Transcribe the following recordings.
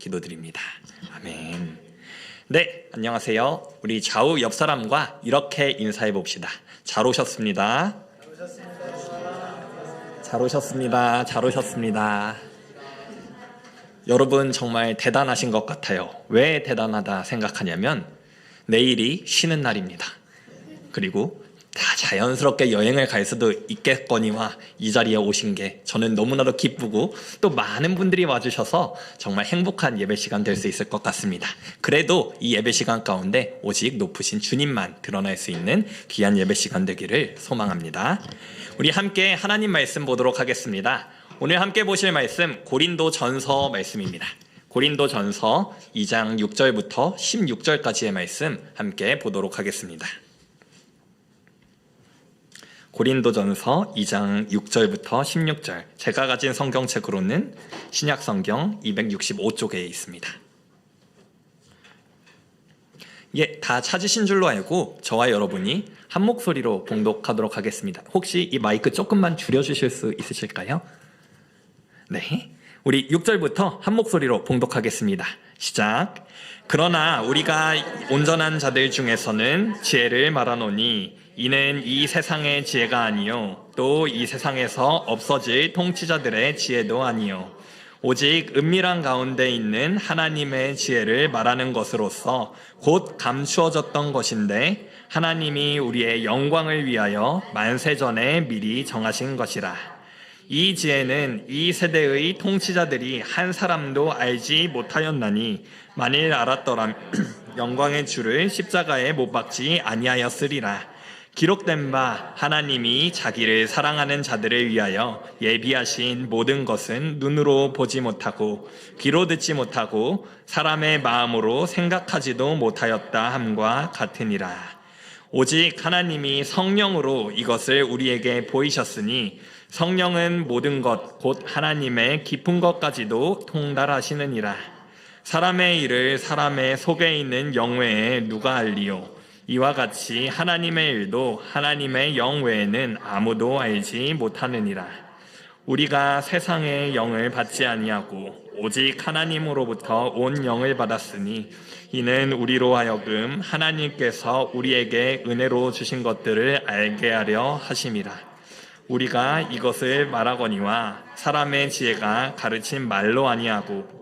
기도드립니다. 아멘. 네, 안녕하세요. 우리 좌우 옆 사람과 이렇게 인사해 봅시다. 잘 오셨습니다. 잘 오셨습니다. 잘 오셨습니다. 여러분 정말 대단하신 것 같아요. 왜 대단하다 생각하냐면 내일이 쉬는 날입니다. 그리고 다 자연스럽게 여행을 갈 수도 있겠거니와 이 자리에 오신 게 저는 너무나도 기쁘고 또 많은 분들이 와주셔서 정말 행복한 예배 시간 될 수 있을 것 같습니다. 그래도 이 예배 시간 가운데 오직 높으신 주님만 드러날 수 있는 귀한 예배 시간 되기를 소망합니다. 우리 함께 하나님 말씀 보도록 하겠습니다. 오늘 함께 보실 말씀 고린도전서 말씀입니다. 고린도전서 2장 6절부터 16절까지의 말씀 함께 보도록 하겠습니다. 고린도전서 2장 6절부터 16절, 제가 가진 성경책으로는 신약성경 265쪽에 있습니다. 다 찾으신 줄로 알고 저와 여러분이 한 목소리로 봉독하도록 하겠습니다. 혹시 이 마이크 조금만 줄여주실 수 있으실까요? 네, 우리 6절부터 한 목소리로 봉독하겠습니다. 시작. 그러나 우리가 온전한 자들 중에서는 지혜를 말하노니 이는 이 세상의 지혜가 아니요 또 이 세상에서 없어질 통치자들의 지혜도 아니요 오직 은밀한 가운데 있는 하나님의 지혜를 말하는 것으로서 곧 감추어졌던 것인데 하나님이 우리의 영광을 위하여 만세전에 미리 정하신 것이라. 이 지혜는 이 세대의 통치자들이 한 사람도 알지 못하였나니 만일 알았더라면 영광의 주를 십자가에 못 박지 아니하였으리라. 기록된 바 하나님이 자기를 사랑하는 자들을 위하여 예비하신 모든 것은 눈으로 보지 못하고 귀로 듣지 못하고 사람의 마음으로 생각하지도 못하였다 함과 같으니라. 오직 하나님이 성령으로 이것을 우리에게 보이셨으니 성령은 모든 것 곧 하나님의 깊은 것까지도 통달하시느니라. 사람의 일을 사람의 속에 있는 영 외에 누가 알리요? 이와 같이 하나님의 일도 하나님의 영 외에는 아무도 알지 못하느니라. 우리가 세상의 영을 받지 아니하고 오직 하나님으로부터 온 영을 받았으니 이는 우리로 하여금 하나님께서 우리에게 은혜로 주신 것들을 알게 하려 하심이라. 우리가 이것을 말하거니와 사람의 지혜가 가르친 말로 아니하고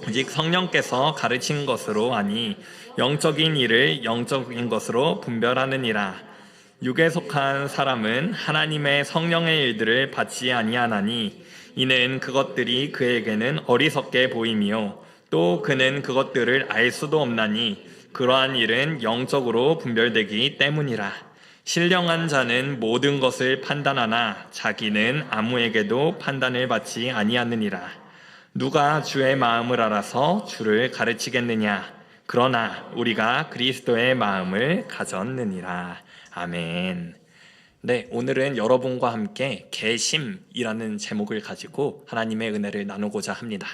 오직 성령께서 가르친 것으로 하니 영적인 일을 영적인 것으로 분별하느니라. 육에 속한 사람은 하나님의 성령의 일들을 받지 아니하나니 이는 그것들이 그에게는 어리석게 보임이요 또 그는 그것들을 알 수도 없나니 그러한 일은 영적으로 분별되기 때문이라. 신령한 자는 모든 것을 판단하나 자기는 아무에게도 판단을 받지 아니하느니라. 누가 주의 마음을 알아서 주를 가르치겠느냐? 그러나 우리가 그리스도의 마음을 가졌느니라. 아멘. 네, 오늘은 여러분과 함께 계심이라는 제목을 가지고 하나님의 은혜를 나누고자 합니다.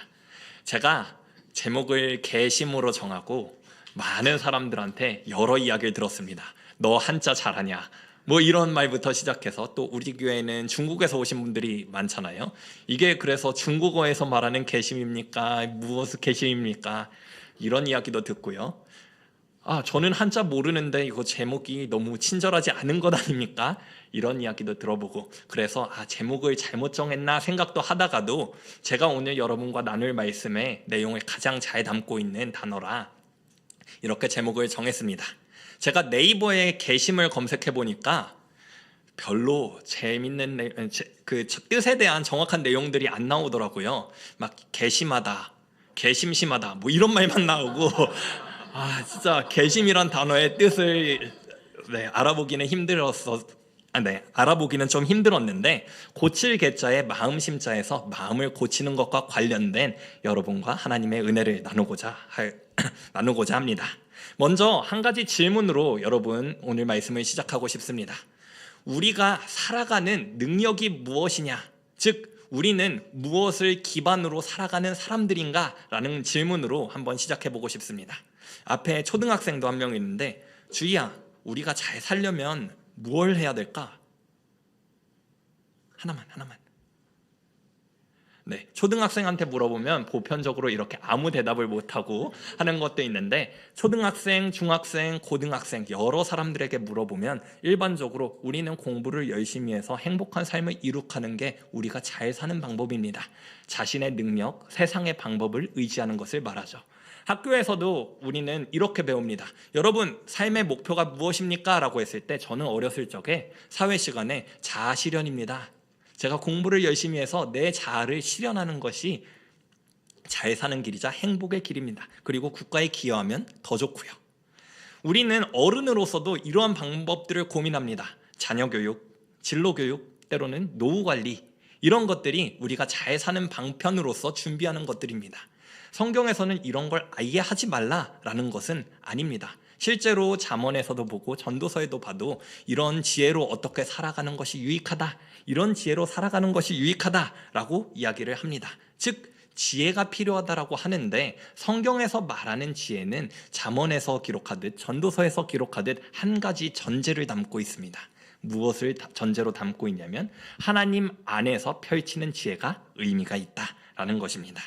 제가 제목을 계심으로 정하고 많은 사람들한테 여러 이야기를 들었습니다. 너 한자 잘하냐? 뭐 이런 말부터 시작해서 또 우리 교회는 중국에서 오신 분들이 많잖아요. 이게 그래서 중국어에서 말하는 계심입니까? 무엇의 계심입니까? 이런 이야기도 듣고요. 저는 한자 모르는데 이거 제목이 너무 친절하지 않은 것 아닙니까? 이런 이야기도 들어보고 그래서 제목을 잘못 정했나 생각도 하다가도 제가 오늘 여러분과 나눌 말씀의 내용을 가장 잘 담고 있는 단어라 이렇게 제목을 정했습니다. 제가 네이버에 계심을 검색해 보니까 별로 재밌는 그 뜻에 대한 정확한 내용들이 안 나오더라고요. 막 개심하다, 개심심하다 뭐 이런 말만 나오고 진짜 개심이란 단어의 뜻을 알아보기는 알아보기는 좀 힘들었는데 고칠 개자에 마음 심자에서 마음을 고치는 것과 관련된 여러분과 하나님의 은혜를 나누고자 합니다. 먼저 한 가지 질문으로 여러분 오늘 말씀을 시작하고 싶습니다. 우리가 살아가는 능력이 무엇이냐? 즉 우리는 무엇을 기반으로 살아가는 사람들인가? 라는 질문으로 한번 시작해 보고 싶습니다. 앞에 초등학생도 한 명 있는데 주희야, 우리가 잘 살려면 뭘 해야 될까? 하나만. 네, 초등학생한테 물어보면 보편적으로 이렇게 아무 대답을 못하고 하는 것도 있는데 초등학생, 중학생, 고등학생 여러 사람들에게 물어보면 일반적으로 우리는 공부를 열심히 해서 행복한 삶을 이룩하는 게 우리가 잘 사는 방법입니다. 자신의 능력, 세상의 방법을 의지하는 것을 말하죠. 학교에서도 우리는 이렇게 배웁니다. 여러분, 삶의 목표가 무엇입니까? 라고 했을 때 저는 어렸을 적에 사회 시간에 자아 실현입니다. 제가 공부를 열심히 해서 내 자아를 실현하는 것이 잘 사는 길이자 행복의 길입니다. 그리고 국가에 기여하면 더 좋고요. 우리는 어른으로서도 이러한 방법들을 고민합니다. 자녀 교육, 진로 교육, 때로는 노후 관리, 이런 것들이 우리가 잘 사는 방편으로서 준비하는 것들입니다. 성경에서는 이런 걸 아예 하지 말라라는 것은 아닙니다. 실제로 잠언에서도 보고 전도서에도 봐도 이런 지혜로 어떻게 살아가는 것이 유익하다, 이런 지혜로 살아가는 것이 유익하다라고 이야기를 합니다. 즉 지혜가 필요하다라고 하는데 성경에서 말하는 지혜는 잠언에서 기록하듯 전도서에서 기록하듯 한 가지 전제를 담고 있습니다. 무엇을 전제로 담고 있냐면 하나님 안에서 펼치는 지혜가 의미가 있다라는 것입니다.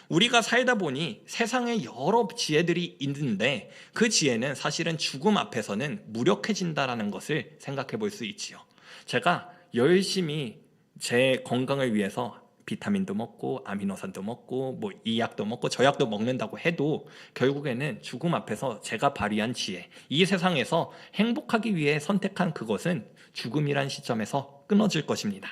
우리가 살다 보니 세상에 여러 지혜들이 있는데 그 지혜는 사실은 죽음 앞에서는 무력해진다라는 것을 생각해 볼 수 있지요. 제가 열심히 제 건강을 위해서 비타민도 먹고 아미노산도 먹고 뭐 이 약도 먹고 저 약도 먹는다고 해도 결국에는 죽음 앞에서 제가 발휘한 지혜, 이 세상에서 행복하기 위해 선택한 그것은 죽음이란 시점에서 끊어질 것입니다.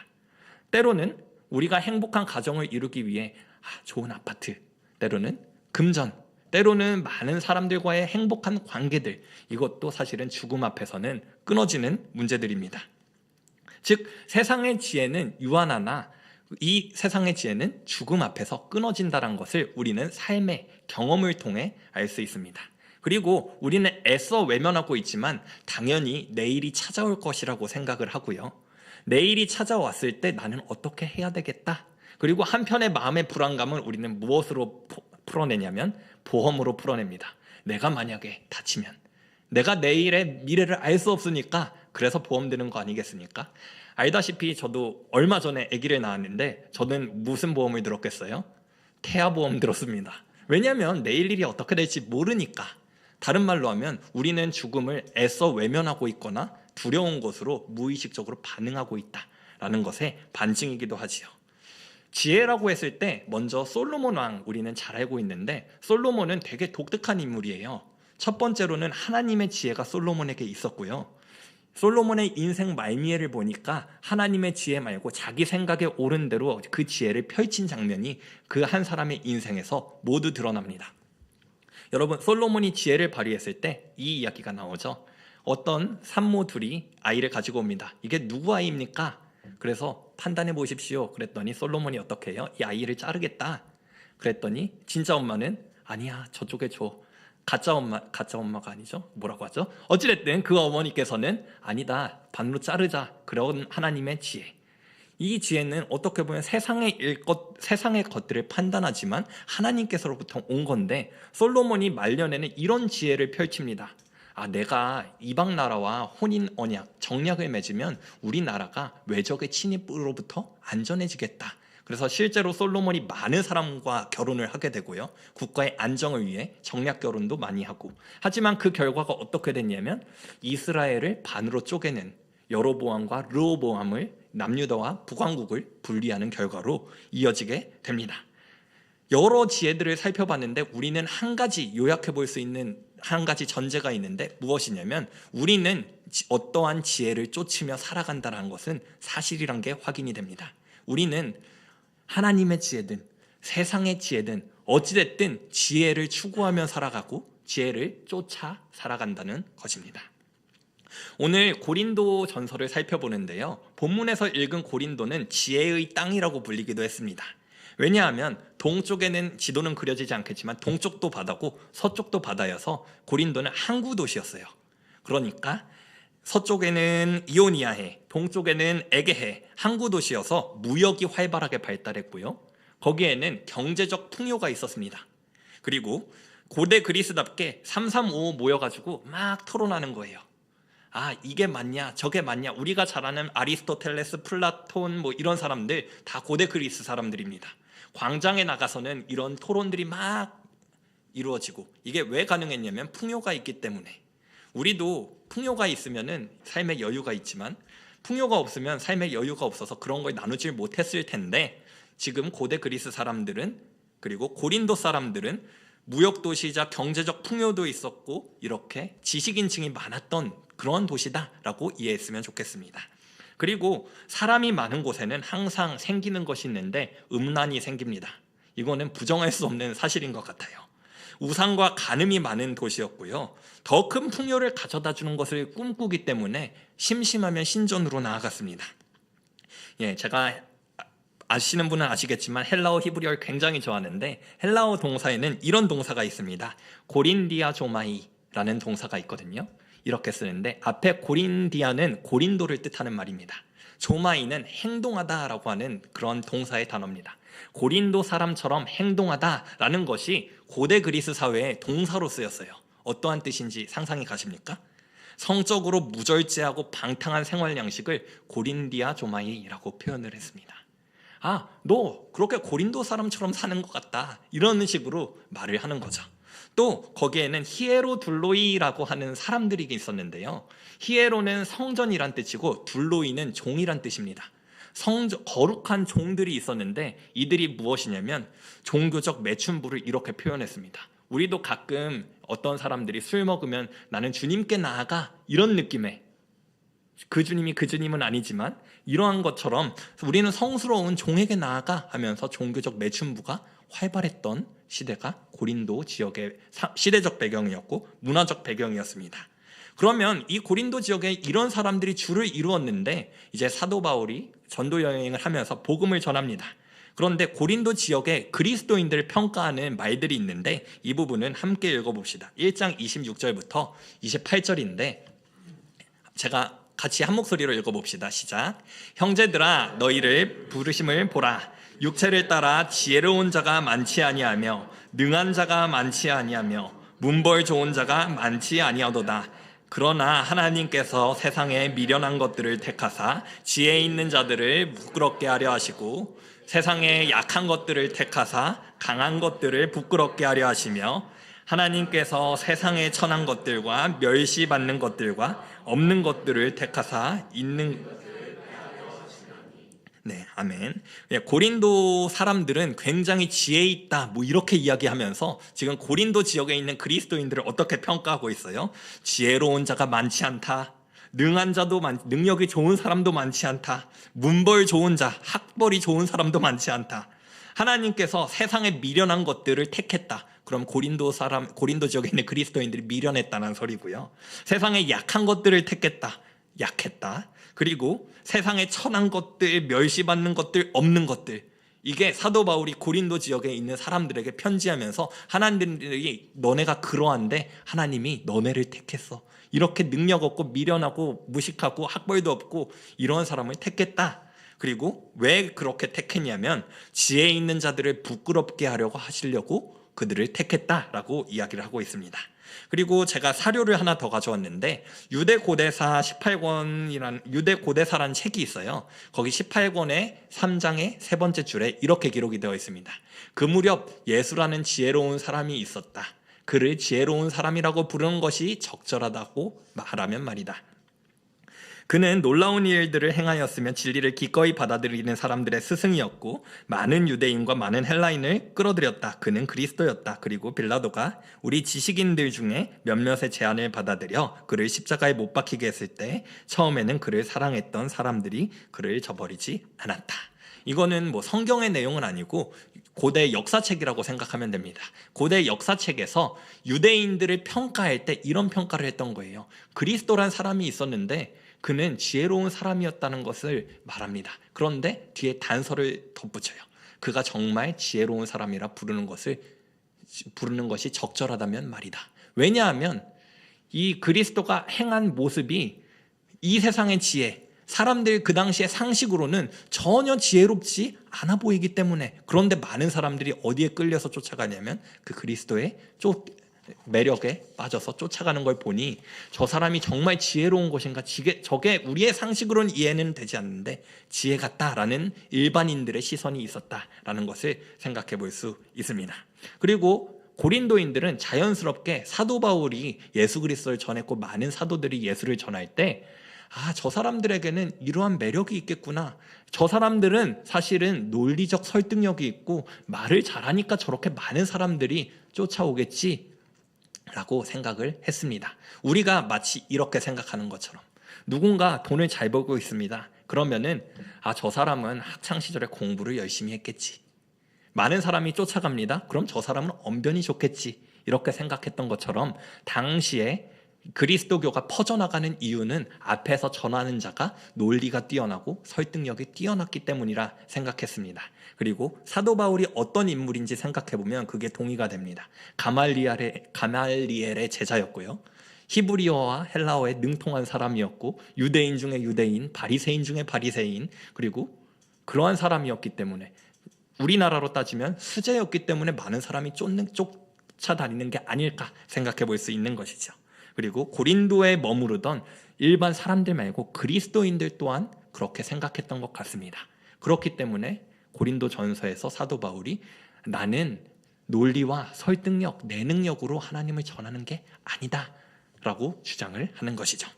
때로는 우리가 행복한 가정을 이루기 위해 좋은 아파트, 때로는 금전, 때로는 많은 사람들과의 행복한 관계들, 이것도 사실은 죽음 앞에서는 끊어지는 문제들입니다. 즉 세상의 지혜는 유한하나 이 세상의 지혜는 죽음 앞에서 끊어진다는 것을 우리는 삶의 경험을 통해 알 수 있습니다. 그리고 우리는 애써 외면하고 있지만 당연히 내일이 찾아올 것이라고 생각을 하고요. 내일이 찾아왔을 때 나는 어떻게 해야 되겠다. 그리고 한편의 마음의 불안감을 우리는 무엇으로 풀어내냐면 보험으로 풀어냅니다. 내가 만약에 다치면, 내가 내일의 미래를 알 수 없으니까 그래서 보험 드는 거 아니겠습니까? 알다시피 저도 얼마 전에 아기를 낳았는데 저는 무슨 보험을 들었겠어요? 태아보험 들었습니다. 왜냐하면 내일 일이 어떻게 될지 모르니까. 다른 말로 하면 우리는 죽음을 애써 외면하고 있거나 두려운 것으로 무의식적으로 반응하고 있다라는 것의 반증이기도 하지요. 지혜라고 했을 때 먼저 솔로몬 왕 우리는 잘 알고 있는데 솔로몬은 되게 독특한 인물이에요. 첫 번째로는 하나님의 지혜가 솔로몬에게 있었고요. 솔로몬의 인생 말미에를 보니까 하나님의 지혜 말고 자기 생각에 옳은 대로 그 지혜를 펼친 장면이 그 한 사람의 인생에서 모두 드러납니다. 여러분, 솔로몬이 지혜를 발휘했을 때 이 이야기가 나오죠. 어떤 산모 둘이 아이를 가지고 옵니다. 이게 누구 아이입니까? 그래서 판단해 보십시오. 그랬더니 솔로몬이 어떻게 해요? 이 아이를 자르겠다. 그랬더니 진짜 엄마는 아니야, 저쪽에 줘. 가짜 엄마가 아니죠? 뭐라고 하죠? 어찌됐든 그 어머니께서는 아니다, 반으로 자르자. 그런 하나님의 지혜. 이 지혜는 어떻게 보면 세상의 것들을 판단하지만 하나님께서로부터 온 건데 솔로몬이 말년에는 이런 지혜를 펼칩니다. 내가 이방 나라와 혼인 언약, 정약을 맺으면 우리나라가 외적의 침입으로부터 안전해지겠다. 그래서 실제로 솔로몬이 많은 사람과 결혼을 하게 되고요. 국가의 안정을 위해 정략 결혼도 많이 하고. 하지만 그 결과가 어떻게 됐냐면 이스라엘을 반으로 쪼개는 여로보암과 르호보암을 남유다와 북왕국을 분리하는 결과로 이어지게 됩니다. 여러 지혜들을 살펴봤는데 우리는 한 가지 요약해 볼 수 있는 한 가지 전제가 있는데 무엇이냐면 우리는 어떠한 지혜를 쫓으며 살아간다는 것은 사실이란 게 확인이 됩니다. 우리는 하나님의 지혜든 세상의 지혜든 어찌됐든 지혜를 추구하며 살아가고 지혜를 쫓아 살아간다는 것입니다. 오늘 고린도 전서를 살펴보는데요. 본문에서 읽은 고린도는 지혜의 땅이라고 불리기도 했습니다. 왜냐하면 동쪽에는 지도는 그려지지 않겠지만 동쪽도 바다고 서쪽도 바다여서 고린도는 항구 도시였어요. 그러니까 서쪽에는 이오니아해, 동쪽에는 에게해, 항구 도시여서 무역이 활발하게 발달했고요. 거기에는 경제적 풍요가 있었습니다. 그리고 고대 그리스답게 335 모여가지고 막 토론하는 거예요. 이게 맞냐 저게 맞냐, 우리가 잘 아는 아리스토텔레스, 플라톤 뭐 이런 사람들 다 고대 그리스 사람들입니다. 광장에 나가서는 이런 토론들이 막 이루어지고, 이게 왜 가능했냐면 풍요가 있기 때문에. 우리도 풍요가 있으면은 삶의 여유가 있지만 풍요가 없으면 삶의 여유가 없어서 그런 걸 나누질 못했을 텐데, 지금 고대 그리스 사람들은, 그리고 고린도 사람들은 무역도시이자 경제적 풍요도 있었고 이렇게 지식인층이 많았던 그런 도시다라고 이해했으면 좋겠습니다. 그리고 사람이 많은 곳에는 항상 생기는 것이 있는데 음란이 생깁니다. 이거는 부정할 수 없는 사실인 것 같아요. 우상과 간음이 많은 도시였고요. 더 큰 풍요를 가져다 주는 것을 꿈꾸기 때문에 심심하면 신전으로 나아갔습니다. 제가 아시는 분은 아시겠지만 헬라어, 히브리어를 굉장히 좋아하는데 헬라어 동사에는 이런 동사가 있습니다. 고린디아조마이라는 동사가 있거든요. 이렇게 쓰는데 앞에 고린디아는 고린도를 뜻하는 말입니다. 조마이는 행동하다라고 하는 그런 동사의 단어입니다. 고린도 사람처럼 행동하다라는 것이 고대 그리스 사회에 동사로 쓰였어요. 어떠한 뜻인지 상상이 가십니까? 성적으로 무절제하고 방탕한 생활 양식을 고린디아조마이라고 표현을 했습니다. 너 그렇게 고린도 사람처럼 사는 것 같다, 이런 식으로 말을 하는 거죠. 또 거기에는 히에로둘로이라고 하는 사람들이 있었는데요. 히에로는 성전이란 뜻이고 둘로이는 종이란 뜻입니다. 거룩한 종들이 있었는데 이들이 무엇이냐면 종교적 매춘부를 이렇게 표현했습니다. 우리도 가끔 어떤 사람들이 술 먹으면 나는 주님께 나아가, 이런 느낌의, 그 주님이 그 주님은 아니지만 이러한 것처럼 우리는 성스러운 종에게 나아가 하면서 종교적 매춘부가 활발했던 시대가 고린도 지역의 시대적 배경이었고 문화적 배경이었습니다. 그러면 이 고린도 지역에 이런 사람들이 주를 이루었는데 이제 사도 바울이 전도 여행을 하면서 복음을 전합니다. 그런데 고린도 지역에 그리스도인들을 평가하는 말들이 있는데 이 부분은 함께 읽어봅시다. 1장 26절부터 28절인데 제가 같이 한 목소리로 읽어봅시다. 시작. 형제들아, 너희를 부르심을 보라. 육체를 따라 지혜로운 자가 많지 아니하며 능한 자가 많지 아니하며 문벌 좋은 자가 많지 아니하도다. 그러나 하나님께서 세상에 미련한 것들을 택하사 지혜 있는 자들을 부끄럽게 하려 하시고 세상에 약한 것들을 택하사 강한 것들을 부끄럽게 하려 하시며 하나님께서 세상에 천한 것들과 멸시받는 것들과 없는 것들을 택하사 있는. 네, 아멘. 고린도 사람들은 굉장히 지혜 있다 뭐 이렇게 이야기하면서 지금 고린도 지역에 있는 그리스도인들을 어떻게 평가하고 있어요? 지혜로운 자가 많지 않다, 능한 자도 능력이 좋은 사람도 많지 않다, 문벌 좋은 자, 학벌이 좋은 사람도 많지 않다. 하나님께서 세상에 미련한 것들을 택했다. 그럼 고린도 지역에 있는 그리스도인들이 미련했다는 소리고요. 세상에 약한 것들을 택했다. 약했다. 그리고 세상에 천한 것들, 멸시받는 것들, 없는 것들. 이게 사도 바울이 고린도 지역에 있는 사람들에게 편지하면서 하나님들이 너네가 그러한데 하나님이 너네를 택했어. 이렇게 능력 없고 미련하고 무식하고 학벌도 없고 이런 사람을 택했다. 그리고 왜 그렇게 택했냐면 지혜 있는 자들을 부끄럽게 하려고 하시려고 그들을 택했다라고 이야기를 하고 있습니다. 그리고 제가 사료를 하나 더 가져왔는데 유대고대사라는 책이 있어요. 거기 18권의 3장의 세 번째 줄에 이렇게 기록이 되어 있습니다. 그 무렵 예수라는 지혜로운 사람이 있었다. 그를 지혜로운 사람이라고 부르는 것이 적절하다고 말하면 말이다. 그는 놀라운 일들을 행하였으며 진리를 기꺼이 받아들이는 사람들의 스승이었고 많은 유대인과 많은 헬라인을 끌어들였다. 그는 그리스도였다. 그리고 빌라도가 우리 지식인들 중에 몇몇의 제안을 받아들여 그를 십자가에 못 박히게 했을 때 처음에는 그를 사랑했던 사람들이 그를 저버리지 않았다. 이거는 뭐 성경의 내용은 아니고 고대 역사책이라고 생각하면 됩니다. 고대 역사책에서 유대인들을 평가할 때 이런 평가를 했던 거예요. 그리스도란 사람이 있었는데 그는 지혜로운 사람이었다는 것을 말합니다. 그런데 뒤에 단서를 덧붙여요. 그가 정말 지혜로운 사람이라 부르는 것이 적절하다면 말이다. 왜냐하면 이 그리스도가 행한 모습이 이 세상의 지혜, 사람들 그 당시의 상식으로는 전혀 지혜롭지 않아 보이기 때문에. 그런데 많은 사람들이 어디에 끌려서 쫓아가냐면 그 그리스도에 매력에 빠져서 쫓아가는 걸 보니 저 사람이 정말 지혜로운 것인가, 저게 우리의 상식으로는 이해는 되지 않는데 지혜 같다라는 일반인들의 시선이 있었다라는 것을 생각해 볼 수 있습니다. 그리고 고린도인들은 자연스럽게 사도 바울이 예수 그리스도를 전했고 많은 사도들이 예수를 전할 때 저 사람들에게는 이러한 매력이 있겠구나, 저 사람들은 사실은 논리적 설득력이 있고 말을 잘하니까 저렇게 많은 사람들이 쫓아오겠지 라고 생각을 했습니다. 우리가 마치 이렇게 생각하는 것처럼 누군가 돈을 잘 벌고 있습니다. 그러면은 저 사람은 학창시절에 공부를 열심히 했겠지, 많은 사람이 쫓아갑니다. 그럼 저 사람은 언변이 좋겠지, 이렇게 생각했던 것처럼 당시에 그리스도교가 퍼져나가는 이유는 앞에서 전하는 자가 논리가 뛰어나고 설득력이 뛰어났기 때문이라 생각했습니다. 그리고 사도 바울이 어떤 인물인지 생각해보면 그게 동의가 됩니다. 가말리엘의 제자였고요, 히브리어와 헬라어에 능통한 사람이었고, 유대인 중에 유대인, 바리새인 중에 바리새인, 그리고 그러한 사람이었기 때문에 우리나라로 따지면 수재였기 때문에 많은 사람이 쫓아다니는 게 아닐까 생각해 볼 수 있는 것이죠. 그리고 고린도에 머무르던 일반 사람들 말고 그리스도인들 또한 그렇게 생각했던 것 같습니다. 그렇기 때문에 고린도 전서에서 사도 바울이 나는 논리와 설득력, 내 능력으로 하나님을 전하는 게 아니다 라고 주장을 하는 것이죠.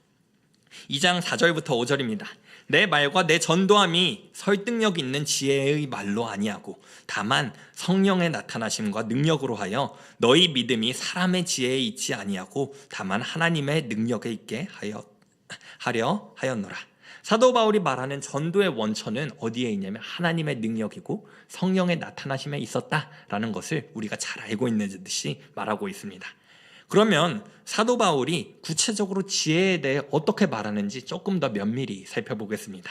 2장 4절부터 5절입니다. 내 말과 내 전도함이 설득력 있는 지혜의 말로 아니하고 다만 성령의 나타나심과 능력으로 하여 너희 믿음이 사람의 지혜에 있지 아니하고 다만 하나님의 능력에 있게 하려 하였노라. 사도 바울이 말하는 전도의 원천은 어디에 있냐면 하나님의 능력이고 성령의 나타나심에 있었다라는 것을 우리가 잘 알고 있는 듯이 말하고 있습니다. 그러면 사도 바울이 구체적으로 지혜에 대해 어떻게 말하는지 조금 더 면밀히 살펴보겠습니다.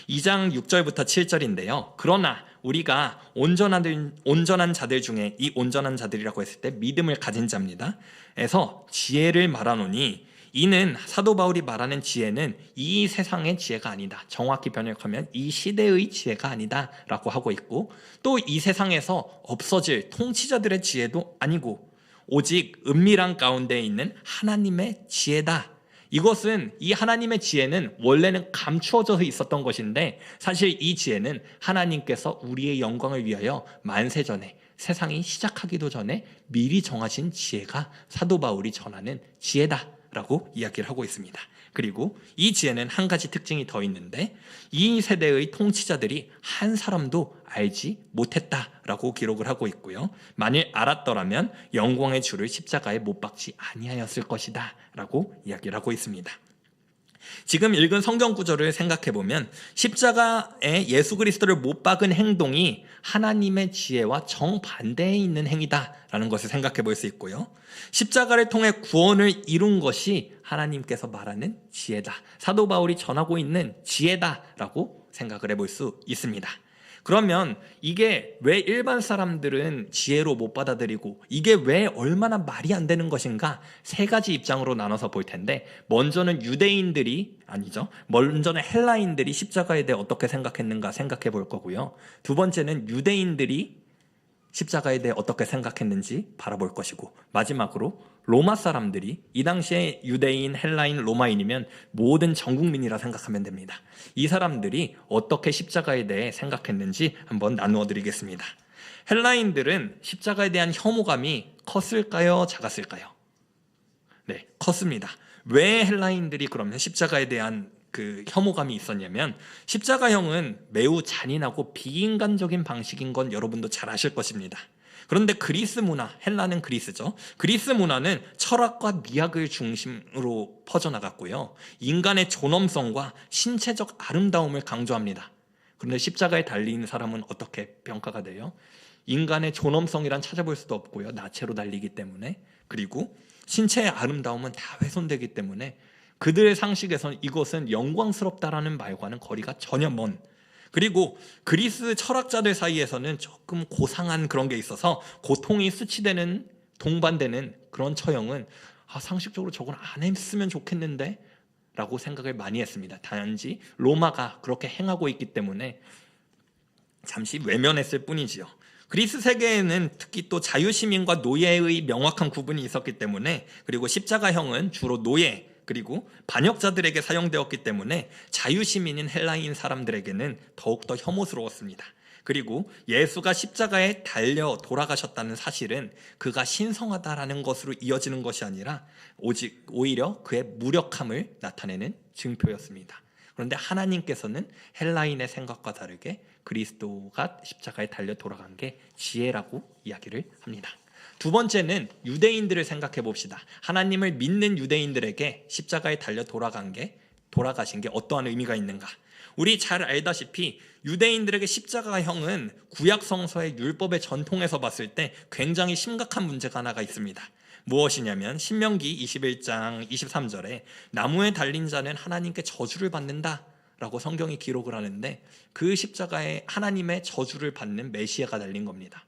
2장 6절부터 7절인데요. 그러나 우리가 온전한 자들 중에, 이 온전한 자들이라고 했을 때 믿음을 가진 자입니다. 에서 지혜를 말하노니 이는 사도 바울이 말하는 지혜는 이 세상의 지혜가 아니다, 정확히 번역하면 이 시대의 지혜가 아니다 라고 하고 있고, 또 이 세상에서 없어질 통치자들의 지혜도 아니고 오직 은밀한 가운데 있는 하나님의 지혜다. 이것은, 이 하나님의 지혜는 원래는 감추어져 있었던 것인데 사실 이 지혜는 하나님께서 우리의 영광을 위하여 만세전에, 세상이 시작하기도 전에 미리 정하신 지혜가 사도 바울이 전하는 지혜다 라고 이야기를 하고 있습니다. 그리고 이 지혜는 한 가지 특징이 더 있는데 이 세대의 통치자들이 한 사람도 알지 못했다라고 기록을 하고 있고요. 만일 알았더라면 영광의 주를 십자가에 못 박지 아니하였을 것이다 라고 이야기를 하고 있습니다. 지금 읽은 성경 구절을 생각해보면 십자가에 예수 그리스도를 못 박은 행동이 하나님의 지혜와 정반대에 있는 행위다라는 것을 생각해 볼 수 있고요. 십자가를 통해 구원을 이룬 것이 하나님께서 말하는 지혜다, 사도 바울이 전하고 있는 지혜다라고 생각을 해볼 수 있습니다. 그러면 이게 왜 일반 사람들은 지혜로 못 받아들이고 이게 왜 얼마나 말이 안 되는 것인가, 세 가지 입장으로 나눠서 볼 텐데, 먼저는 먼저는 헬라인들이 십자가에 대해 어떻게 생각했는가 생각해 볼 거고요. 두 번째는 유대인들이 십자가에 대해 어떻게 생각했는지 바라볼 것이고, 마지막으로 로마 사람들이, 이 당시에 유대인, 헬라인, 로마인이면 모든 전 국민이라 생각하면 됩니다. 이 사람들이 어떻게 십자가에 대해 생각했는지 한번 나누어 드리겠습니다. 헬라인들은 십자가에 대한 혐오감이 컸을까요? 작았을까요? 네, 컸습니다. 왜 헬라인들이 그러면 십자가에 대한 그 혐오감이 있었냐면, 십자가형은 매우 잔인하고 비인간적인 방식인 건 여러분도 잘 아실 것입니다. 그런데 그리스 문화, 헬라는 그리스죠. 그리스 문화는 철학과 미학을 중심으로 퍼져나갔고요. 인간의 존엄성과 신체적 아름다움을 강조합니다. 그런데 십자가에 달린 사람은 어떻게 평가가 돼요? 인간의 존엄성이란 찾아볼 수도 없고요. 나체로 달리기 때문에. 그리고 신체의 아름다움은 다 훼손되기 때문에 그들의 상식에서는 이것은 영광스럽다라는 말과는 거리가 전혀 먼, 그리고 그리스 철학자들 사이에서는 조금 고상한 그런 게 있어서 고통이 수치되는, 동반되는 그런 처형은 상식적으로 저건 안 했으면 좋겠는데 라고 생각을 많이 했습니다. 단지 로마가 그렇게 행하고 있기 때문에 잠시 외면했을 뿐이지요. 그리스 세계에는 특히 또 자유시민과 노예의 명확한 구분이 있었기 때문에, 그리고 십자가형은 주로 노예 그리고 반역자들에게 사용되었기 때문에 자유시민인 헬라인 사람들에게는 더욱더 혐오스러웠습니다. 그리고 예수가 십자가에 달려 돌아가셨다는 사실은 그가 신성하다라는 것으로 이어지는 것이 아니라 오히려 그의 무력함을 나타내는 증표였습니다. 그런데 하나님께서는 헬라인의 생각과 다르게 그리스도가 십자가에 달려 돌아간 게 지혜라고 이야기를 합니다. 두 번째는 유대인들을 생각해 봅시다. 하나님을 믿는 유대인들에게 십자가에 달려 돌아가신 게 어떠한 의미가 있는가? 우리 잘 알다시피 유대인들에게 십자가형은 구약 성서의 율법의 전통에서 봤을 때 굉장히 심각한 문제가 하나가 있습니다. 무엇이냐면 신명기 21장 23절에 나무에 달린 자는 하나님께 저주를 받는다 라고 성경이 기록을 하는데, 그 십자가에 하나님의 저주를 받는 메시아가 달린 겁니다.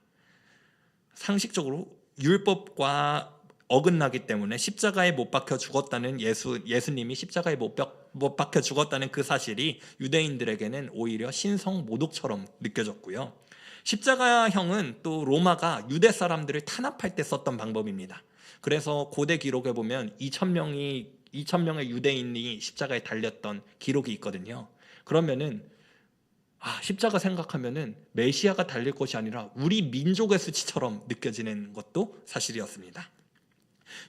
상식적으로 율법과 어긋나기 때문에 십자가에 못 박혀 죽었다는 예수님이 십자가에 못 박혀 죽었다는 그 사실이 유대인들에게는 오히려 신성 모독처럼 느껴졌고요. 십자가형은 또 로마가 유대 사람들을 탄압할 때 썼던 방법입니다. 그래서 고대 기록에 보면 2,000명의 유대인이 십자가에 달렸던 기록이 있거든요. 그러면은 십자가 생각하면은 메시아가 달릴 것이 아니라 우리 민족의 수치처럼 느껴지는 것도 사실이었습니다.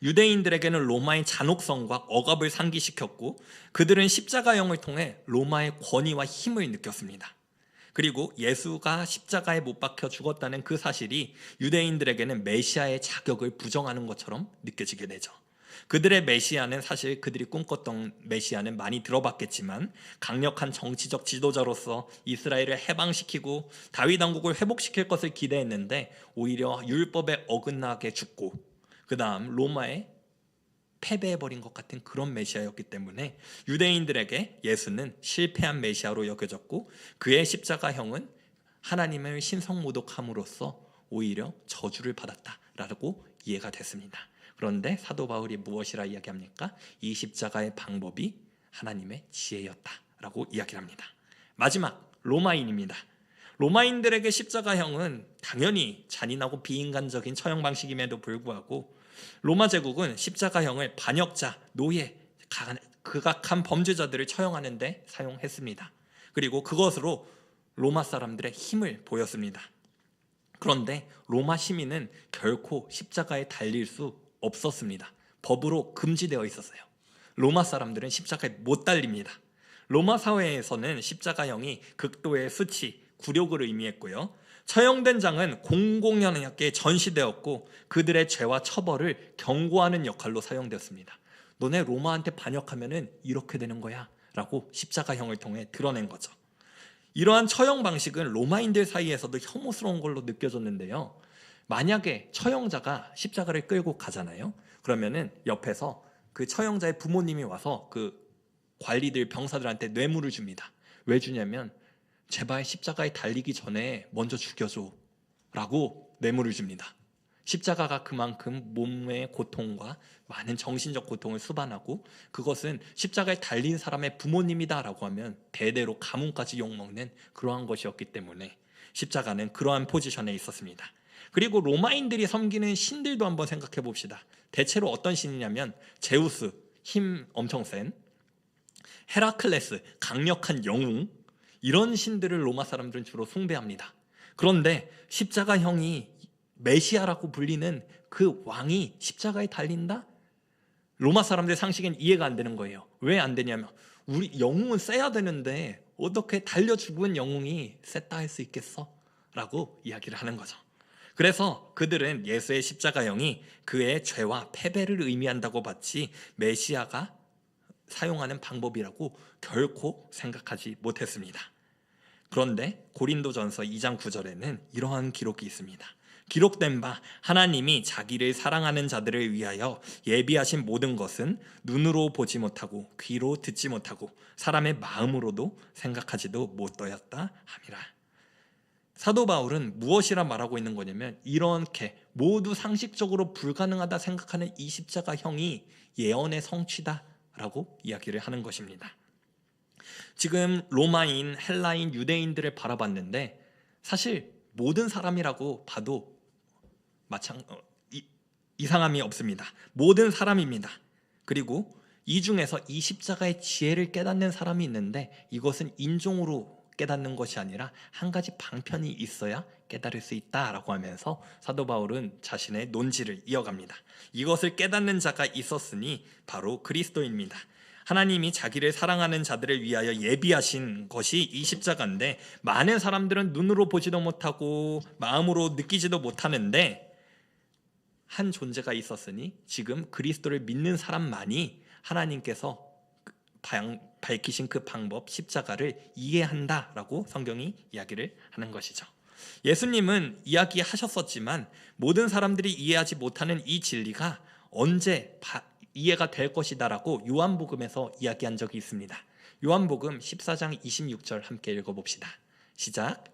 유대인들에게는 로마의 잔혹성과 억압을 상기시켰고, 그들은 십자가형을 통해 로마의 권위와 힘을 느꼈습니다. 그리고 예수가 십자가에 못 박혀 죽었다는 그 사실이 유대인들에게는 메시아의 자격을 부정하는 것처럼 느껴지게 되죠. 그들의 메시아는, 사실 그들이 꿈꿨던 메시아는 많이 들어봤겠지만 강력한 정치적 지도자로서 이스라엘을 해방시키고 다윗 왕국을 회복시킬 것을 기대했는데 오히려 율법에 어긋나게 죽고 그 다음 로마에 패배해버린 것 같은 그런 메시아였기 때문에 유대인들에게 예수는 실패한 메시아로 여겨졌고, 그의 십자가형은 하나님을 신성모독함으로써 오히려 저주를 받았다라고 이해가 됐습니다. 그런데 사도 바울이 무엇이라 이야기합니까? 이 십자가의 방법이 하나님의 지혜였다라고 이야기를 합니다. 마지막, 로마인입니다. 로마인들에게 십자가형은 당연히 잔인하고 비인간적인 처형 방식임에도 불구하고 로마 제국은 십자가형을 반역자, 노예, 극악한 범죄자들을 처형하는 데 사용했습니다. 그리고 그것으로 로마 사람들의 힘을 보였습니다. 그런데 로마 시민은 결코 십자가에 달릴 수 없었습니다. 법으로 금지되어 있었어요. 로마 사람들은 십자가에 못 달립니다. 로마 사회에서는 십자가형이 극도의 수치, 굴욕을 의미했고요. 처형된 장은 공공연하게 전시되었고 그들의 죄와 처벌을 경고하는 역할로 사용되었습니다. 너네 로마한테 반역하면은 이렇게 되는 거야 라고 십자가형을 통해 드러낸 거죠. 이러한 처형 방식은 로마인들 사이에서도 혐오스러운 걸로 느껴졌는데요. 만약에 처형자가 십자가를 끌고 가잖아요. 그러면은 옆에서 그 처형자의 부모님이 와서 그 관리들, 병사들한테 뇌물을 줍니다. 왜 주냐면 제발 십자가에 달리기 전에 먼저 죽여줘 라고 뇌물을 줍니다. 십자가가 그만큼 몸의 고통과 많은 정신적 고통을 수반하고, 그것은 십자가에 달린 사람의 부모님이다 라고 하면 대대로 가문까지 욕먹는 그러한 것이었기 때문에 십자가는 그러한 포지션에 있었습니다. 그리고 로마인들이 섬기는 신들도 한번 생각해 봅시다. 대체로 어떤 신이냐면 제우스, 힘 엄청 센, 헤라클레스, 강력한 영웅, 이런 신들을 로마 사람들은 주로 숭배합니다. 그런데 십자가형이 메시아라고 불리는 그 왕이 십자가에 달린다? 로마 사람들의 상식엔 이해가 안 되는 거예요. 왜 안 되냐면 우리 영웅은 세야 되는데 어떻게 달려 죽은 영웅이 셌다 할 수 있겠어? 라고 이야기를 하는 거죠. 그래서 그들은 예수의 십자가형이 그의 죄와 패배를 의미한다고 봤지 메시아가 사용하는 방법이라고 결코 생각하지 못했습니다. 그런데 고린도전서 2장 9절에는 이러한 기록이 있습니다. 기록된 바 하나님이 자기를 사랑하는 자들을 위하여 예비하신 모든 것은 눈으로 보지 못하고 귀로 듣지 못하고 사람의 마음으로도 생각하지도 못하였다 함이라. 사도 바울은 무엇이라 말하고 있는 거냐면 이렇게 모두 상식적으로 불가능하다 생각하는 이 십자가형이 예언의 성취다라고 이야기를 하는 것입니다. 지금 로마인, 헬라인, 유대인들을 바라봤는데 사실 모든 사람이라고 봐도 이상함이 없습니다. 모든 사람입니다. 그리고 이 중에서 이 십자가의 지혜를 깨닫는 사람이 있는데 이것은 인종으로 깨닫는 것이 아니라 한 가지 방편이 있어야 깨달을 수 있다라고 하면서 사도 바울은 자신의 논지를 이어갑니다. 이것을 깨닫는 자가 있었으니 바로 그리스도입니다. 하나님이 자기를 사랑하는 자들을 위하여 예비하신 것이 이 십자가인데 많은 사람들은 눈으로 보지도 못하고 마음으로 느끼지도 못하는데 한 존재가 있었으니 지금 그리스도를 믿는 사람만이 하나님께서 밝히신 그 방법 십자가를 이해한다라고 성경이 이야기를 하는 것이죠. 예수님은 이야기하셨었지만 모든 사람들이 이해하지 못하는 이 진리가 언제 이해가 될 것이다라고 요한복음에서 이야기한 적이 있습니다. 요한복음 14장 26절 함께 읽어봅시다. 시작.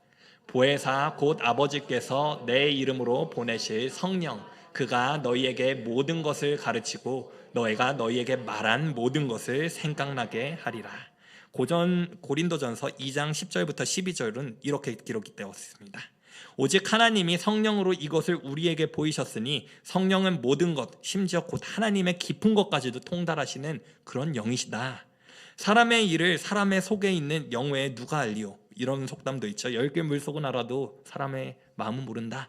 보혜사 곧 아버지께서 내 이름으로 보내실 성령 그가 너희에게 모든 것을 가르치고 너희가 너희에게 말한 모든 것을 생각나게 하리라. 고린도전서 2장 10절부터 12절은 이렇게 기록이 되었습니다. 오직 하나님이 성령으로 이것을 우리에게 보이셨으니 성령은 모든 것 심지어 곧 하나님의 깊은 것까지도 통달하시는 그런 영이시다. 사람의 일을 사람의 속에 있는 영 외에 누가 알리오? 이런 속담도 있죠. 10개 물속은 알아도 사람의 마음은 모른다.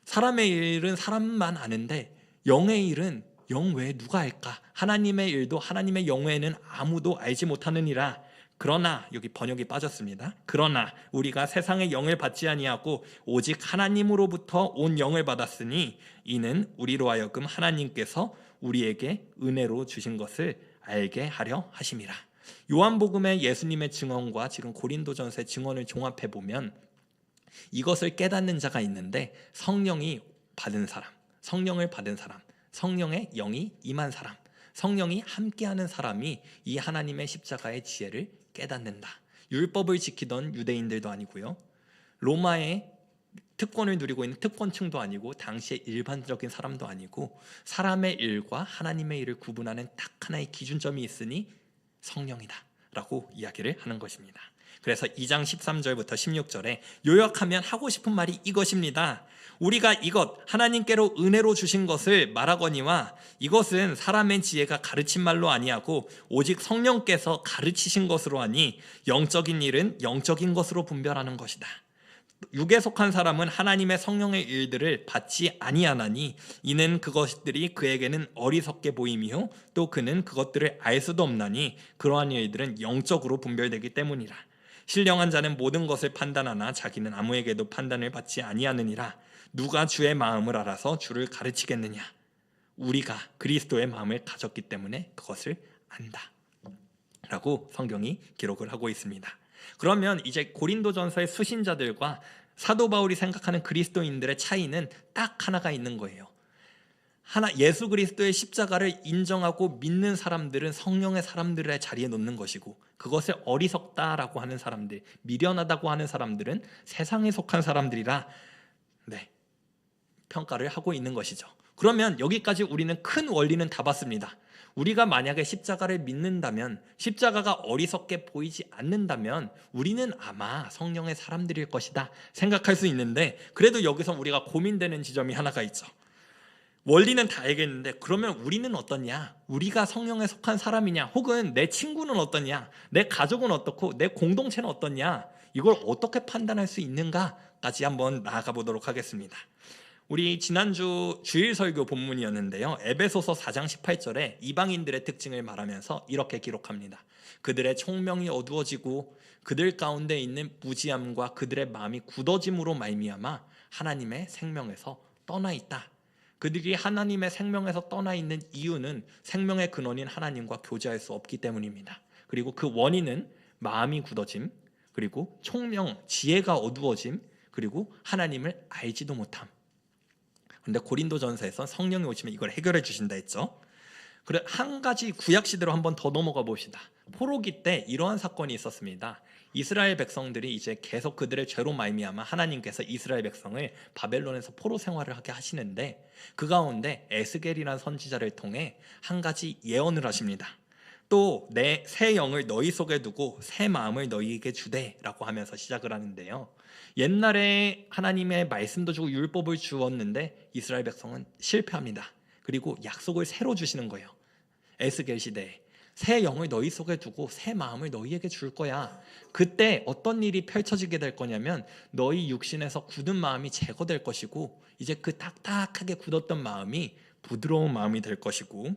사람의 일은 사람만 아는데 영의 일은 영 외에 누가 알까? 하나님의 일도 하나님의 영 외에는 아무도 알지 못하느니라. 그러나 여기 번역이 빠졌습니다. 그러나 우리가 세상의 영을 받지 아니하고 오직 하나님으로부터 온 영을 받았으니 이는 우리로 하여금 하나님께서 우리에게 은혜로 주신 것을 알게 하려 하심이라. 요한복음의 예수님의 증언과 지금 고린도전서의 증언을 종합해 보면 이것을 깨닫는 자가 있는데 성령이 받은 사람, 성령을 받은 사람, 성령의 영이 임한 사람, 성령이 함께하는 사람이 이 하나님의 십자가의 지혜를 깨닫는다. 율법을 지키던 유대인들도 아니고요, 로마의 특권을 누리고 있는 특권층도 아니고 당시의 일반적인 사람도 아니고 사람의 일과 하나님의 일을 구분하는 딱 하나의 기준점이 있으니 성령이다 라고 이야기를 하는 것입니다. 그래서 2장 13절부터 16절에 요약하면 하고 싶은 말이 이것입니다. 우리가 이것 하나님께로 은혜로 주신 것을 말하거니와 이것은 사람의 지혜가 가르친 말로 아니하고 오직 성령께서 가르치신 것으로 하니 영적인 일은 영적인 것으로 분별하는 것이다. 육에 속한 사람은 하나님의 성령의 일들을 받지 아니하나니 이는 그것들이 그에게는 어리석게 보임이요 또 그는 그것들을 알 수도 없나니 그러한 일들은 영적으로 분별되기 때문이라. 신령한 자는 모든 것을 판단하나 자기는 아무에게도 판단을 받지 아니하느니라. 누가 주의 마음을 알아서 주를 가르치겠느냐? 우리가 그리스도의 마음을 가졌기 때문에 그것을 안다 라고 성경이 기록을 하고 있습니다. 그러면 이제 고린도전서의 수신자들과 사도 바울이 생각하는 그리스도인들의 차이는 딱 하나가 있는 거예요. 예수 그리스도의 십자가를 인정하고 믿는 사람들은 성령의 사람들의 자리에 놓는 것이고 그것을 어리석다라고 하는 사람들, 미련하다고 하는 사람들은 세상에 속한 사람들이라 평가를 하고 있는 것이죠. 그러면 여기까지 우리는 큰 원리는 다 봤습니다. 우리가 만약에 십자가를 믿는다면, 십자가가 어리석게 보이지 않는다면 우리는 아마 성령의 사람들일 것이다 생각할 수 있는데, 그래도 여기서 우리가 고민되는 지점이 하나가 있죠. 원리는 다 알겠는데 그러면 우리는 어떠냐? 우리가 성령에 속한 사람이냐? 혹은 내 친구는 어떠냐? 내 가족은 어떻고 내 공동체는 어떠냐? 이걸 어떻게 판단할 수 있는가까지 한번 나아가 보도록 하겠습니다. 우리 지난주 주일 설교 본문이었는데요, 에베소서 4장 18절에 이방인들의 특징을 말하면서 이렇게 기록합니다. 그들의 총명이 어두워지고 그들 가운데 있는 무지함과 그들의 마음이 굳어짐으로 말미암아 하나님의 생명에서 떠나 있다. 그들이 하나님의 생명에서 떠나 있는 이유는 생명의 근원인 하나님과 교제할 수 없기 때문입니다. 그리고 그 원인은 마음이 굳어짐, 그리고 총명, 지혜가 어두워짐, 그리고 하나님을 알지도 못함. 그런데 고린도전서에서 성령이 오시면 이걸 해결해 주신다 했죠. 그래, 한 가지 구약 시대로 한번 더 넘어가 봅시다. 포로기 때 이러한 사건이 있었습니다. 이스라엘 백성들이 이제 계속 그들의 죄로 말미암아 하나님께서 이스라엘 백성을 바벨론에서 포로 생활을 하게 하시는데, 그 가운데 에스겔이라는 선지자를 통해 한 가지 예언을 하십니다. 또 내 새 영을 너희 속에 두고 새 마음을 너희에게 주되 라고 하면서 시작을 하는데요, 옛날에 하나님의 말씀도 주고 율법을 주었는데 이스라엘 백성은 실패합니다. 그리고 약속을 새로 주시는 거예요. 에스겔 시대에 새 영을 너희 속에 두고 새 마음을 너희에게 줄 거야. 그때 어떤 일이 펼쳐지게 될 거냐면 너희 육신에서 굳은 마음이 제거될 것이고 이제 그 딱딱하게 굳었던 마음이 부드러운 마음이 될 것이고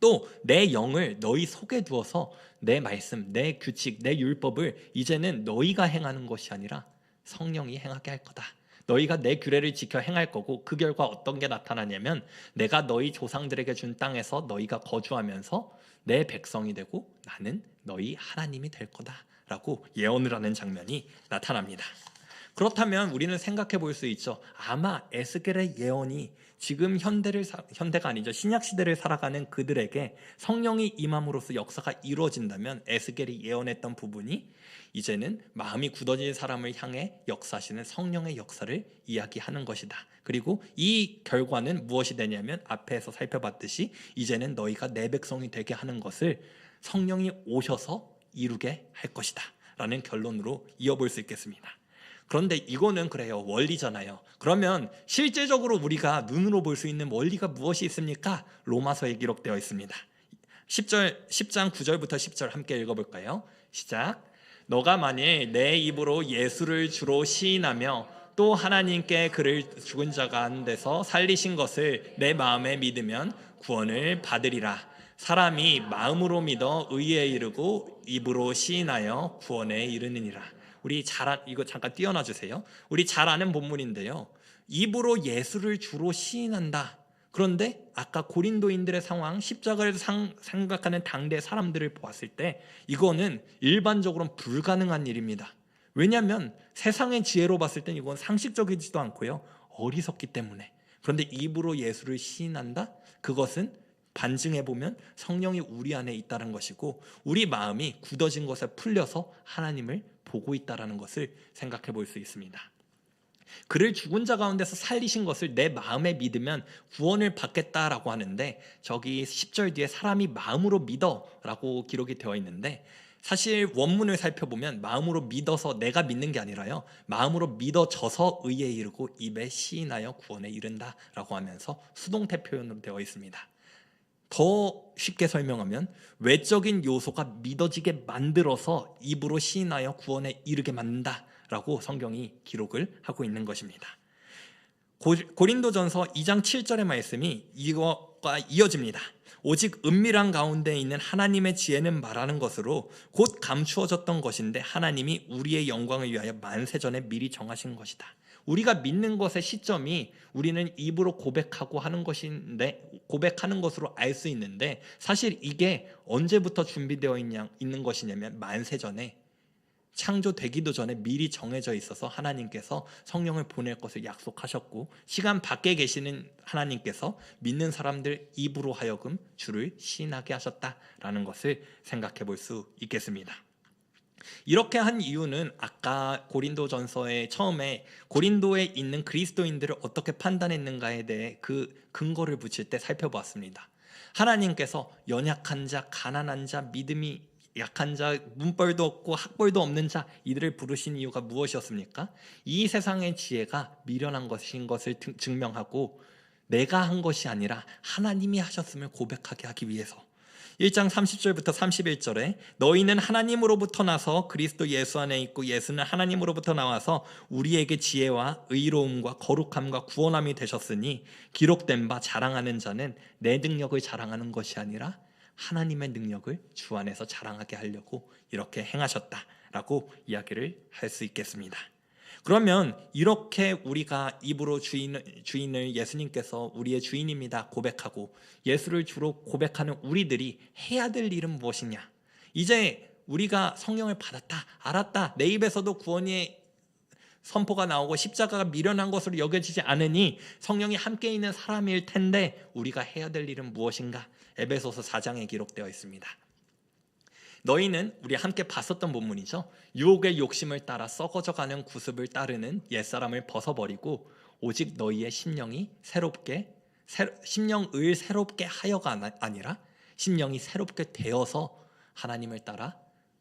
또 내 영을 너희 속에 두어서 내 말씀, 내 규칙, 내 율법을 이제는 너희가 행하는 것이 아니라 성령이 행하게 할 거다. 너희가 내 규례를 지켜 행할 거고 그 결과 어떤 게 나타나냐면 내가 너희 조상들에게 준 땅에서 너희가 거주하면서 내 백성이 되고 나는 너희 하나님이 될 거다라고 예언을 하는 장면이 나타납니다. 그렇다면 우리는 생각해 볼 수 있죠. 아마 에스겔의 예언이 지금 현대가 아니죠. 신약 시대를 살아가는 그들에게 성령이 임함으로써 역사가 이루어진다면 에스겔이 예언했던 부분이 이제는 마음이 굳어진 사람을 향해 역사하시는 성령의 역사를 이야기하는 것이다. 그리고 이 결과는 무엇이 되냐면 앞에서 살펴봤듯이 이제는 너희가 내 백성이 되게 하는 것을 성령이 오셔서 이루게 할 것이다 라는 결론으로 이어볼 수 있겠습니다. 그런데 이거는 그래요. 원리잖아요. 그러면 실제적으로 우리가 눈으로 볼 수 있는 원리가 무엇이 있습니까? 로마서에 기록되어 있습니다. 10장 9절부터 10절 함께 읽어볼까요? 시작. 너가 만일 내 입으로 예수를 주로 시인하며 또 하나님께 그를 죽은 자 가운데서 살리신 것을 내 마음에 믿으면 구원을 받으리라. 사람이 마음으로 믿어 의에 이르고 입으로 시인하여 구원에 이르느니라. 이거 잠깐 띄워놔 주세요. 우리 잘 아는 본문인데요. 입으로 예수를 주로 시인한다. 그런데 아까 고린도인들의 상황, 십자가를 생각하는 당대 사람들을 보았을 때 이거는 일반적으로는 불가능한 일입니다. 왜냐하면 세상의 지혜로 봤을 땐 이건 상식적이지도 않고요. 어리석기 때문에. 그런데 입으로 예수를 시인한다? 그것은 반증해보면 성령이 우리 안에 있다는 것이고 우리 마음이 굳어진 것에 풀려서 하나님을 보고 있다는 것을 생각해 볼 수 있습니다. 그를 죽은 자 가운데서 살리신 것을 내 마음에 믿으면 구원을 받겠다라고 하는데 저기 10절 뒤에 사람이 마음으로 믿어 라고 기록이 되어 있는데 사실 원문을 살펴보면 마음으로 믿어서 내가 믿는 게 아니라요. 마음으로 믿어져서 의에 이르고 입에 시인하여 구원에 이른다 라고 하면서 수동태 표현으로 되어 있습니다. 더 쉽게 설명하면 외적인 요소가 믿어지게 만들어서 입으로 시인하여 구원에 이르게 만든다라고 성경이 기록을 하고 있는 것입니다. 고린도전서 2장 7절의 말씀이 이것과 이어집니다. 오직 은밀한 가운데 있는 하나님의 지혜는 말하는 것으로 곧 감추어졌던 것인데 하나님이 우리의 영광을 위하여 만세전에 미리 정하신 것이다. 우리가 믿는 것의 시점이 우리는 입으로 고백하고 하는 것인데 고백하는 것으로 알 수 있는데 사실 이게 언제부터 준비되어 있는 것이냐면 만세전에 창조되기도 전에 미리 정해져 있어서 하나님께서 성령을 보낼 것을 약속하셨고 시간 밖에 계시는 하나님께서 믿는 사람들 입으로 하여금 주를 시인하게 하셨다라는 것을 생각해 볼 수 있겠습니다. 이렇게 한 이유는 아까 고린도전서의 처음에 고린도에 있는 그리스도인들을 어떻게 판단했는가에 대해 그 근거를 붙일 때 살펴보았습니다. 하나님께서 연약한 자, 가난한 자, 믿음이 약한 자, 문벌도 없고 학벌도 없는 자 이들을 부르신 이유가 무엇이었습니까? 이 세상의 지혜가 미련한 것인 것을 증명하고 내가 한 것이 아니라 하나님이 하셨음을 고백하게 하기 위해서 1장 30절부터 31절에 너희는 하나님으로부터 나서 그리스도 예수 안에 있고 예수는 하나님으로부터 나와서 우리에게 지혜와 의로움과 거룩함과 구원함이 되셨으니 기록된 바 자랑하는 자는 내 능력을 자랑하는 것이 아니라 하나님의 능력을 주 안에서 자랑하게 하려고 이렇게 행하셨다라고 이야기를 할 수 있겠습니다. 그러면 이렇게 우리가 입으로 주인을 예수님께서 우리의 주인입니다 고백하고 예수를 주로 고백하는 우리들이 해야 될 일은 무엇이냐? 이제 우리가 성령을 받았다, 알았다, 내 입에서도 구원의 선포가 나오고 십자가가 미련한 것으로 여겨지지 않으니 성령이 함께 있는 사람일 텐데 우리가 해야 될 일은 무엇인가? 에베소서 4장에 기록되어 있습니다. 너희는 우리 함께 봤었던 본문이죠. 유혹의 욕심을 따라 썩어져가는 구습을 따르는 옛사람을 벗어버리고 오직 너희의 심령을 새롭게 하여가 아니라 심령이 새롭게 되어서 하나님을 따라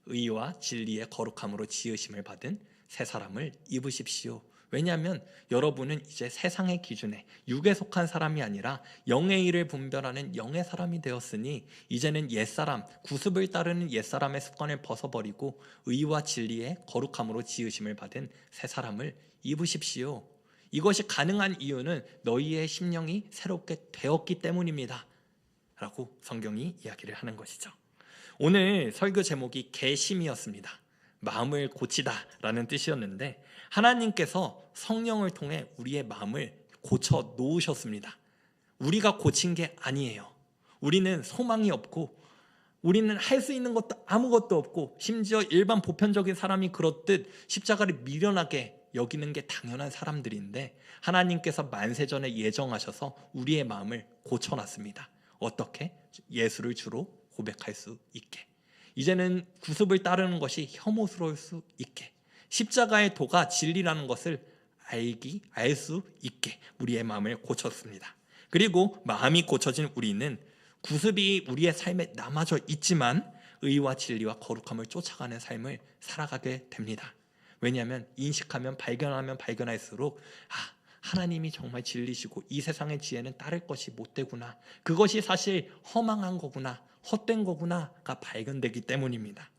의와 진리의 거룩함으로 지으심을 받은 새 사람을 입으십시오. 왜냐하면 여러분은 이제 세상의 기준에 육에 속한 사람이 아니라 영의 일을 분별하는 영의 사람이 되었으니 이제는 옛사람, 구습을 따르는 옛사람의 습관을 벗어버리고 의와 진리의 거룩함으로 지으심을 받은 새 사람을 입으십시오. 이것이 가능한 이유는 너희의 심령이 새롭게 되었기 때문입니다. 라고 성경이 이야기를 하는 것이죠. 오늘 설교 제목이 개심이었습니다. 마음을 고치다 라는 뜻이었는데 하나님께서 성령을 통해 우리의 마음을 고쳐 놓으셨습니다. 우리가 고친 게 아니에요. 우리는 소망이 없고 우리는 할 수 있는 것도 아무것도 없고 심지어 일반 보편적인 사람이 그렇듯 십자가를 미련하게 여기는 게 당연한 사람들인데 하나님께서 만세전에 예정하셔서 우리의 마음을 고쳐놨습니다. 어떻게? 예수를 주로 고백할 수 있게. 이제는 구습을 따르는 것이 혐오스러울 수 있게. 십자가의 도가 진리라는 것을 알 수 있게 우리의 마음을 고쳤습니다. 그리고 마음이 고쳐진 우리는 구습이 우리의 삶에 남아져 있지만 의와 진리와 거룩함을 쫓아가는 삶을 살아가게 됩니다. 왜냐하면 인식하면 발견하면 발견할수록 하나님이 정말 진리시고 이 세상의 지혜는 따를 것이 못되구나. 그것이 사실 허망한 거구나. 헛된 거구나가 발견되기 때문입니다.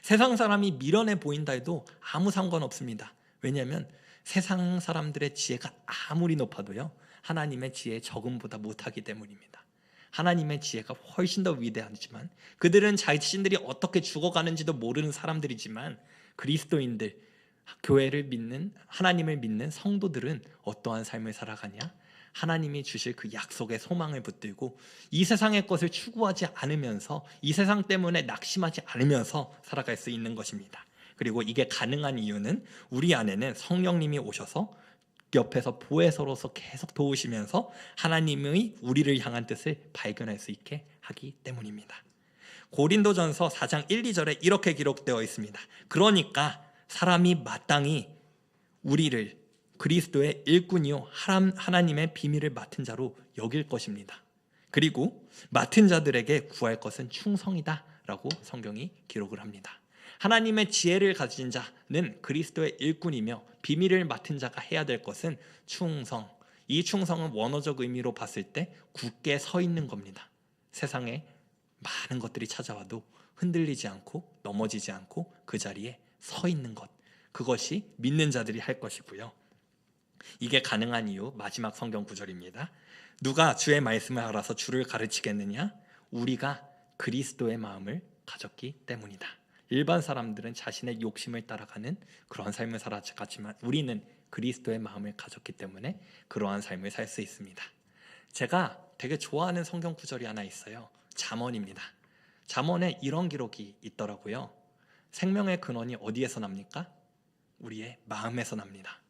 세상 사람이 미련해 보인다 해도 아무 상관없습니다. 왜냐하면 세상 사람들의 지혜가 아무리 높아도요 하나님의 지혜에 적음보다 못하기 때문입니다. 하나님의 지혜가 훨씬 더 위대하지만 그들은 자신들이 어떻게 죽어가는지도 모르는 사람들이지만 그리스도인들, 교회를 믿는 하나님을 믿는 성도들은 어떠한 삶을 살아가냐? 하나님이 주실 그 약속의 소망을 붙들고 이 세상의 것을 추구하지 않으면서 이 세상 때문에 낙심하지 않으면서 살아갈 수 있는 것입니다. 그리고 이게 가능한 이유는 우리 안에는 성령님이 오셔서 옆에서 보혜사로서 계속 도우시면서 하나님의 우리를 향한 뜻을 발견할 수 있게 하기 때문입니다. 고린도전서 4장 1, 2절에 이렇게 기록되어 있습니다. 그러니까 사람이 마땅히 우리를 그리스도의 일꾼이요 하나님의 비밀을 맡은 자로 여길 것입니다. 그리고 맡은 자들에게 구할 것은 충성이다 라고 성경이 기록을 합니다. 하나님의 지혜를 가진 자는 그리스도의 일꾼이며 비밀을 맡은 자가 해야 될 것은 충성. 이 충성은 원어적 의미로 봤을 때 굳게 서 있는 겁니다. 세상에 많은 것들이 찾아와도 흔들리지 않고 넘어지지 않고 그 자리에 서 있는 것. 그것이 믿는 자들이 할 것이고요. 이게 가능한 이유 마지막 성경 구절입니다. 누가 주의 말씀을 알아서 주를 가르치겠느냐? 우리가 그리스도의 마음을 가졌기 때문이다. 일반 사람들은 자신의 욕심을 따라가는 그런 삶을 살아갔지만 우리는 그리스도의 마음을 가졌기 때문에 그러한 삶을 살 수 있습니다. 제가 되게 좋아하는 성경 구절이 하나 있어요. 잠언입니다. 잠언에 이런 기록이 있더라고요. 생명의 근원이 어디에서 납니까? 우리의 마음에서 납니다.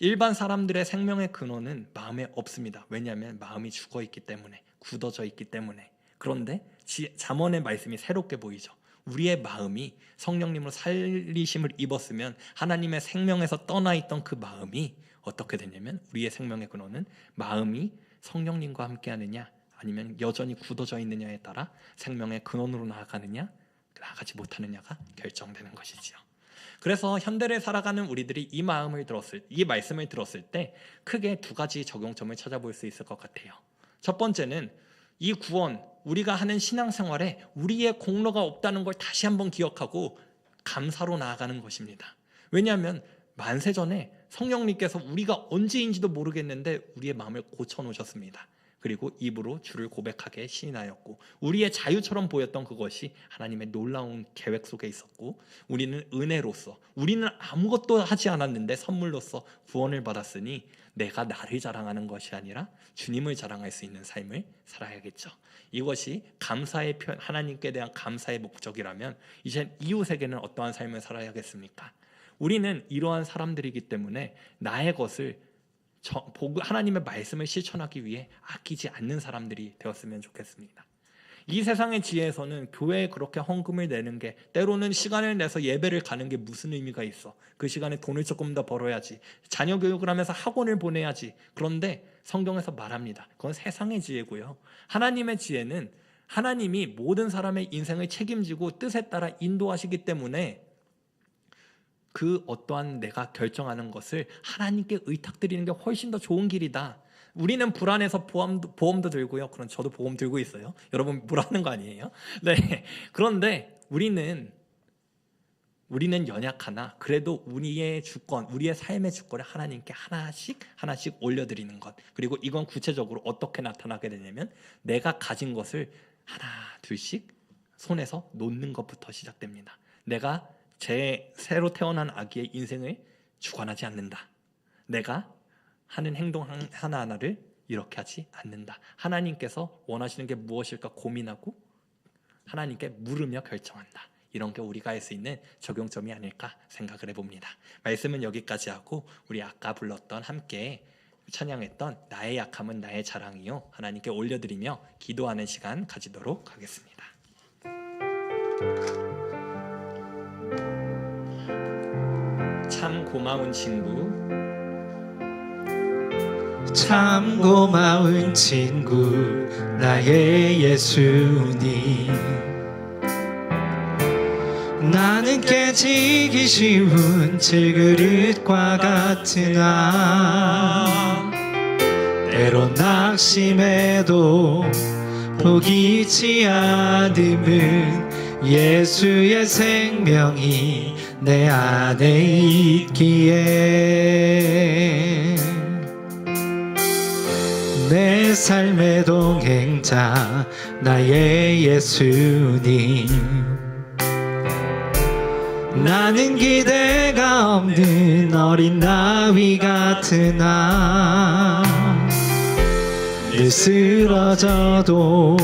일반 사람들의 생명의 근원은 마음에 없습니다. 왜냐하면 마음이 죽어있기 때문에, 굳어져 있기 때문에. 그런데 잠언의 말씀이 새롭게 보이죠. 우리의 마음이 성령님으로 살리심을 입었으면 하나님의 생명에서 떠나있던 그 마음이 어떻게 되냐면 우리의 생명의 근원은 마음이 성령님과 함께하느냐 아니면 여전히 굳어져 있느냐에 따라 생명의 근원으로 나아가느냐 나아가지 못하느냐가 결정되는 것이지요. 그래서 현대를 살아가는 우리들이 이 말씀을 들었을 때 크게 두 가지 적용점을 찾아볼 수 있을 것 같아요. 첫 번째는 이 구원, 우리가 하는 신앙생활에 우리의 공로가 없다는 걸 다시 한번 기억하고 감사로 나아가는 것입니다. 왜냐하면 만세전에 성령님께서 우리가 언제인지도 모르겠는데 우리의 마음을 고쳐놓으셨습니다. 그리고 입으로 주를 고백하게 시인하였고 우리의 자유처럼 보였던 그것이 하나님의 놀라운 계획 속에 있었고 우리는 은혜로서 우리는 아무것도 하지 않았는데 선물로서 구원을 받았으니 내가 나를 자랑하는 것이 아니라 주님을 자랑할 수 있는 삶을 살아야겠죠. 이것이 감사의 표현, 하나님께 대한 감사의 목적이라면 이제 이웃에게는 어떠한 삶을 살아야겠습니까? 우리는 이러한 사람들이기 때문에 나의 것을 하나님의 말씀을 실천하기 위해 아끼지 않는 사람들이 되었으면 좋겠습니다. 이 세상의 지혜에서는 교회에 그렇게 헌금을 내는 게 때로는 시간을 내서 예배를 가는 게 무슨 의미가 있어. 그 시간에 돈을 조금 더 벌어야지. 자녀 교육을 하면서 학원을 보내야지. 그런데 성경에서 말합니다. 그건 세상의 지혜고요. 하나님의 지혜는 하나님이 모든 사람의 인생을 책임지고 뜻에 따라 인도하시기 때문에 그 어떠한 내가 결정하는 것을 하나님께 의탁드리는 게 훨씬 더 좋은 길이다. 우리는 불안해서 보험도 들고요. 그럼 저도 보험 들고 있어요. 여러분 불안한 거 아니에요? 네. 그런데 우리는 연약하나 그래도 우리의 주권, 우리의 삶의 주권을 하나님께 하나씩 올려드리는 것. 그리고 이건 구체적으로 어떻게 나타나게 되냐면 내가 가진 것을 하나 둘씩 손에서 놓는 것부터 시작됩니다. 내가 제 새로 태어난 아기의 인생을 주관하지 않는다. 내가 하는 행동 하나하나를 이렇게 하지 않는다. 하나님께서 원하시는 게 무엇일까 고민하고 하나님께 물으며 결정한다. 이런 게 우리가 할 수 있는 적용점이 아닐까 생각을 해봅니다. 말씀은 여기까지 하고 우리 아까 불렀던 함께 찬양했던 나의 약함은 나의 자랑이요 하나님께 올려드리며 기도하는 시간 가지도록 하겠습니다. 참 고마운 친구, 참 고마운 친구 나의 예수님, 나는 깨지기 쉬운 질그릇과 같으나 때론 낙심해도 포기치 않음은 예수의 생명이 내 안에 있기에 내 삶의 동행자 나의 예수님, 나는 기대가 없는 어린 나귀 같으나 늘 쓰러져도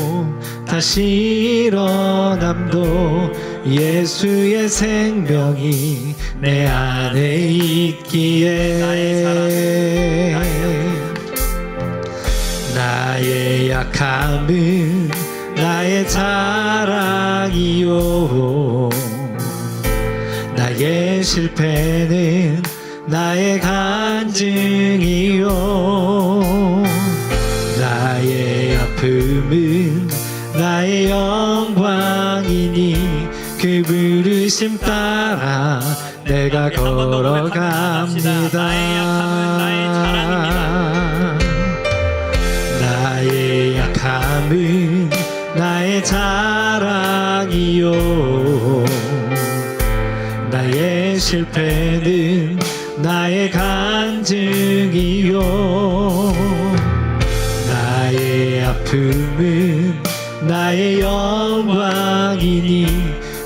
다시 일어남도 예수의 생명이 내 안에 있기에 나의 약함은 나의 자랑이요 나의 실패는 나의 간증이요 나의 아픔은 나의 영광이니 그 부르심 따라 내가 걸어갑니다. 나의 약함은 나의 자랑이요 나의 실패는 나의 간증이요 나의 아픔은 나의 영광이니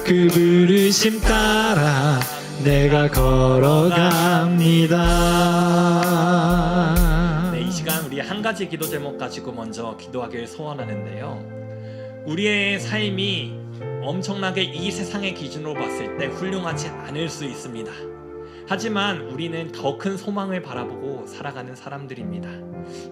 그 부르심 따라 내가 걸어갑니다. 네, 이 시간 우리 한 가지 기도 제목 가지고 먼저 기도하길 소원하는데요. 우리의 삶이 엄청나게 이 세상의 기준으로 봤을 때 훌륭하지 않을 수 있습니다. 하지만 우리는 더 큰 소망을 바라보고 살아가는 사람들입니다.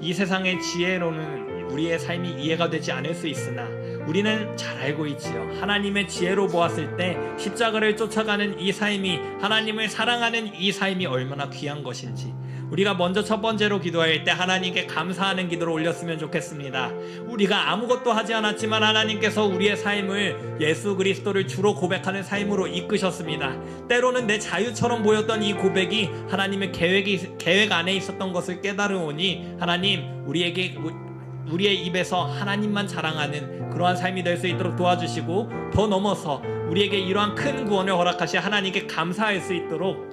이 세상의 지혜로는 우리의 삶이 이해가 되지 않을 수 있으나 우리는 잘 알고 있지요. 하나님의 지혜로 보았을 때 십자가를 쫓아가는 이 삶이, 하나님을 사랑하는 이 삶이 얼마나 귀한 것인지 우리가 먼저 첫 번째로 기도할 때 하나님께 감사하는 기도를 올렸으면 좋겠습니다. 우리가 아무것도 하지 않았지만 하나님께서 우리의 삶을 예수 그리스도를 주로 고백하는 삶으로 이끄셨습니다. 때로는 내 자유처럼 보였던 이 고백이 하나님의 계획 안에 있었던 것을 깨달으오니 하나님 우리의 입에서 하나님만 자랑하는 그러한 삶이 될 수 있도록 도와주시고 더 넘어서 우리에게 이러한 큰 구원을 허락하신 하나님께 감사할 수 있도록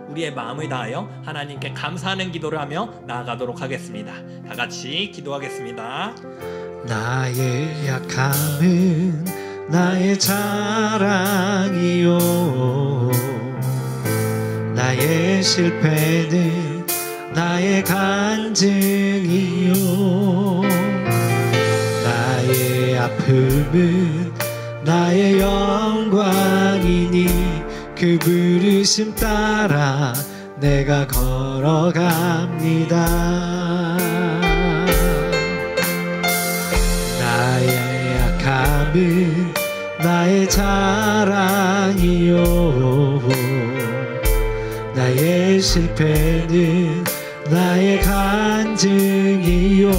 우리의 마음을 다하여 하나님께 감사하는 기도를 하며 나아가도록 하겠습니다. 다 같이 기도하겠습니다. 나의 약함은 나의 자랑이요 나의 실패는 나의 간증이요 나의 아픔은 나의 영광이니 그 부르심 따라 내가 걸어갑니다. 나의 약함은 나의 자랑이요 나의 실패는 나의 간증이요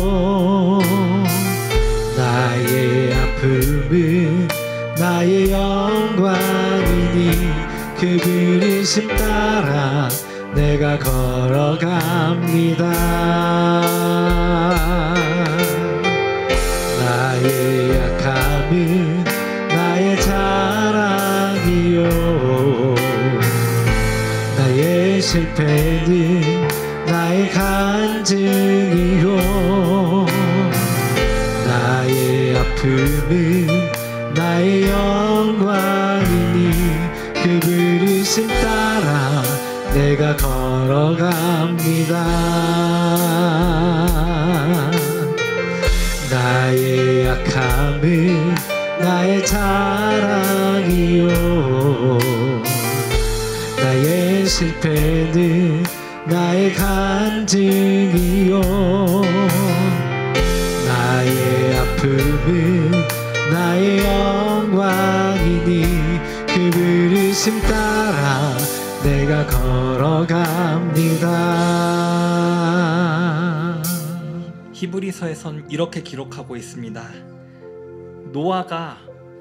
나의 아픔은 나의 영광이니 그 부르심 따라 내가 걸어갑니다. 나의 약함은 나의 자랑이요, 나의 실패는 나의 간증이요, 나의 아픔은 나의 영광이니 그 부르심 따라 내가 걸어갑니다. 나의 약함은 나의 자랑이요, 나의 실패는 나의 간증이요, 나의 아픔은 나의 영광이니 그 부르심 따라 내가 걸어갑니다. 히브리서에선 이렇게 기록하고 있습니다. 노아가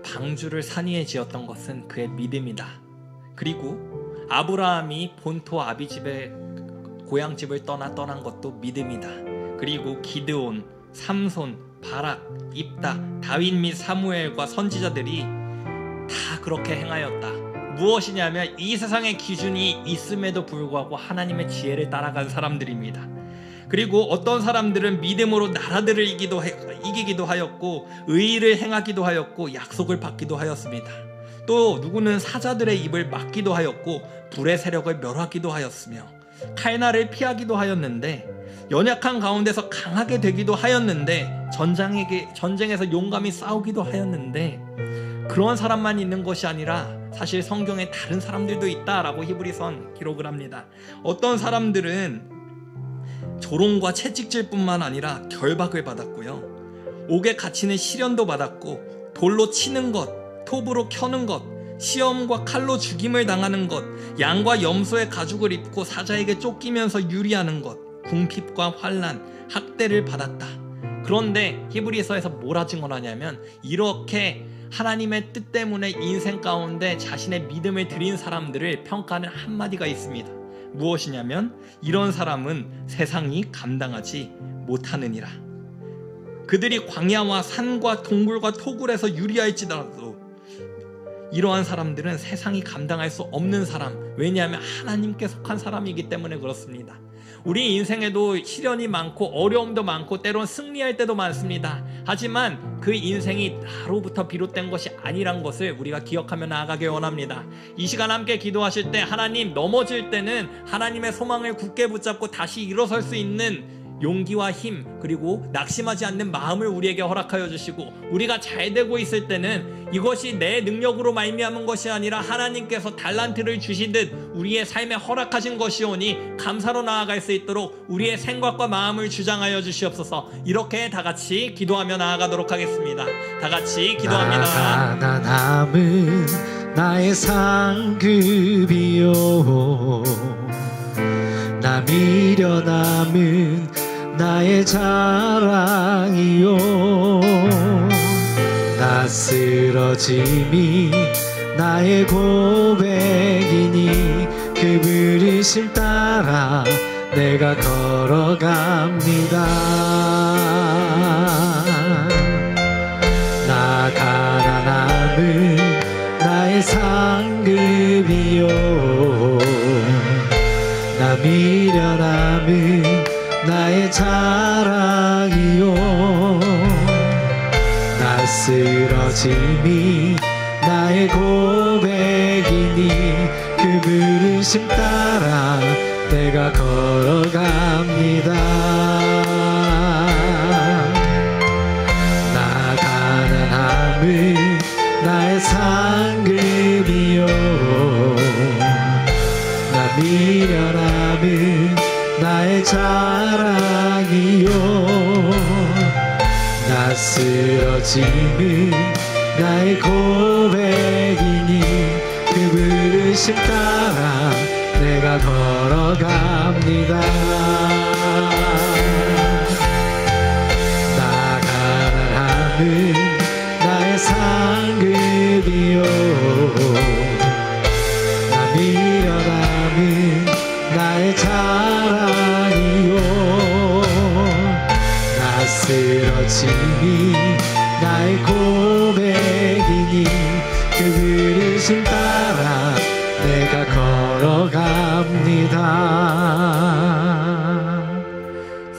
방주를 산 위에 지었던 것은 그의 믿음이다. 그리고 아브라함이 본토 아비집의 고향집을 떠난 것도 믿음이다. 그리고 기드온, 삼손, 바락, 입다, 다윗 및 사무엘과 선지자들이 다 그렇게 행하였다. 무엇이냐면 이 세상의 기준이 있음에도 불구하고 하나님의 지혜를 따라간 사람들입니다. 그리고 어떤 사람들은 믿음으로 나라들을 이기기도 하였고, 의의를 행하기도 하였고, 약속을 받기도 하였습니다. 또 누구는 사자들의 입을 막기도 하였고, 불의 세력을 멸하기도 하였으며, 칼날을 피하기도 하였는데, 연약한 가운데서 강하게 되기도 하였는데, 전쟁에서 용감히 싸우기도 하였는데, 그런 사람만 있는 것이 아니라 사실 성경에 다른 사람들도 있다라고 히브리서는 기록을 합니다. 어떤 사람들은 조롱과 채찍질 뿐만 아니라 결박을 받았고요, 옥에 갇히는 시련도 받았고, 돌로 치는 것, 톱으로 켜는 것, 시험과 칼로 죽임을 당하는 것, 양과 염소의 가죽을 입고 사자에게 쫓기면서 유리하는 것, 궁핍과 환난, 학대를 받았다. 그런데 히브리서에서 뭐라 증언하냐면, 이렇게 하나님의 뜻 때문에 인생 가운데 자신의 믿음을 드린 사람들을 평가하는 한마디가 있습니다. 무엇이냐면, 이런 사람은 세상이 감당하지 못하느니라. 그들이 광야와 산과 동굴과 토굴에서 유리할지라도 이러한 사람들은 세상이 감당할 수 없는 사람, 왜냐하면 하나님께 속한 사람이기 때문에 그렇습니다. 우리 인생에도 시련이 많고 어려움도 많고 때론 승리할 때도 많습니다. 하지만 그 인생이 나로부터 비롯된 것이 아니란 것을 우리가 기억하며 나아가길 원합니다. 이 시간 함께 기도하실 때 하나님, 넘어질 때는 하나님의 소망을 굳게 붙잡고 다시 일어설 수 있는 용기와 힘, 그리고 낙심하지 않는 마음을 우리에게 허락하여 주시고, 우리가 잘 되고 있을 때는 이것이 내 능력으로 말미암은 것이 아니라 하나님께서 달란트를 주시듯 우리의 삶에 허락하신 것이오니 감사로 나아갈 수 있도록 우리의 생각과 마음을 주장하여 주시옵소서. 이렇게 다 같이 기도하며 나아가도록 하겠습니다. 다 같이 기도합니다. 가난함은 나의 상급이요, 나 미련함은 나의 자랑이요, 나 쓰러짐이 나의 고백이니 그 부르심 따라 내가 걸어갑니다. 나 가난함은 나의 상급이요, 나 미련함은 나의 자랑이요, 나 쓰러짐이 나의 고백이니 그 부르심 따라 내가 걸어갑니다. 나 가난함은 나의 상급이요, 나 미련함은 나의 자랑이요, 나 쓰러짐은 나의 고백이니 그 부르심 따라 내가 걸어갑니다. 나 가난함은 나의 상급이요, 나 미련함은 나의 자랑이요, 믿음이 나의 고백이니 그 부르심 따라 내가 걸어갑니다.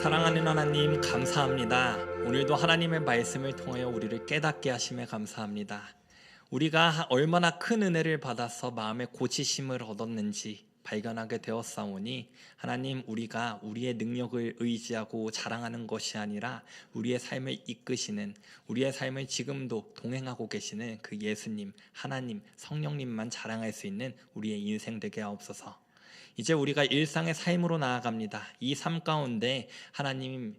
사랑하는 하나님 감사합니다. 오늘도 하나님의 말씀을 통하여 우리를 깨닫게 하심에 감사합니다. 우리가 얼마나 큰 은혜를 받아서 마음의 고치심을 얻었는지 발견하게 되었사오니 하나님, 우리가 우리의 능력을 의지하고 자랑하는 것이 아니라 우리의 삶을 이끄시는, 우리의 삶을 지금도 동행하고 계시는 그 예수님, 하나님, 성령님만 자랑할 수 있는 우리의 인생 되게 하옵소서. 이제 우리가 일상의 삶으로 나아갑니다. 이 삶 가운데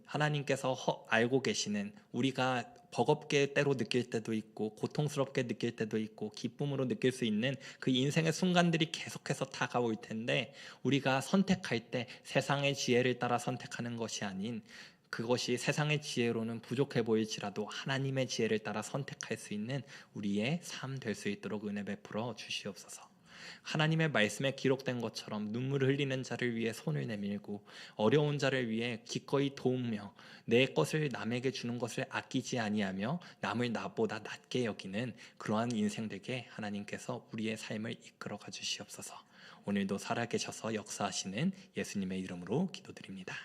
하나님께서 알고 계시는, 우리가 버겁게 때로 느낄 때도 있고 고통스럽게 느낄 때도 있고 기쁨으로 느낄 수 있는 그 인생의 순간들이 계속해서 다가올 텐데, 우리가 선택할 때 세상의 지혜를 따라 선택하는 것이 아닌, 그것이 세상의 지혜로는 부족해 보일지라도 하나님의 지혜를 따라 선택할 수 있는 우리의 삶 될 수 있도록 은혜 베풀어 주시옵소서. 하나님의 말씀에 기록된 것처럼 눈물을 흘리는 자를 위해 손을 내밀고 어려운 자를 위해 기꺼이 도우며 내 것을 남에게 주는 것을 아끼지 아니하며 남을 나보다 낮게 여기는 그러한 인생 되게 하나님께서 우리의 삶을 이끌어가 주시옵소서. 오늘도 살아계셔서 역사하시는 예수님의 이름으로 기도드립니다.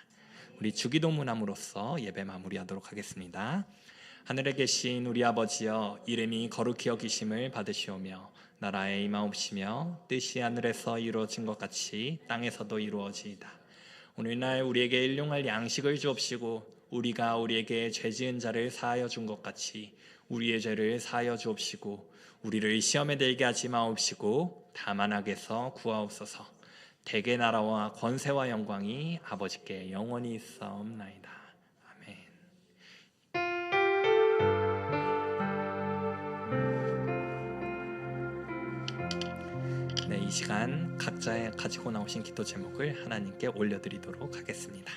우리 주기도문함으로써 예배 마무리하도록 하겠습니다. 하늘에 계신 우리 아버지여, 이름이 거룩히 여기심을 받으시오며 나라의 임하옵시며 뜻이 하늘에서 이루어진 것 같이 땅에서도 이루어지이다. 오늘날 우리에게 일용할 양식을 주옵시고 우리가 우리에게 죄 지은 자를 사하여 준 것 같이 우리의 죄를 사하여 주옵시고 우리를 시험에 들게 하지 마옵시고 다만 악에서 구하옵소서. 대개 나라와 권세와 영광이 아버지께 영원히 있사옵나이다. 아멘. 네, 이 시간 각자 가지고 나오신 기도 제목을 하나님께 올려드리도록 하겠습니다.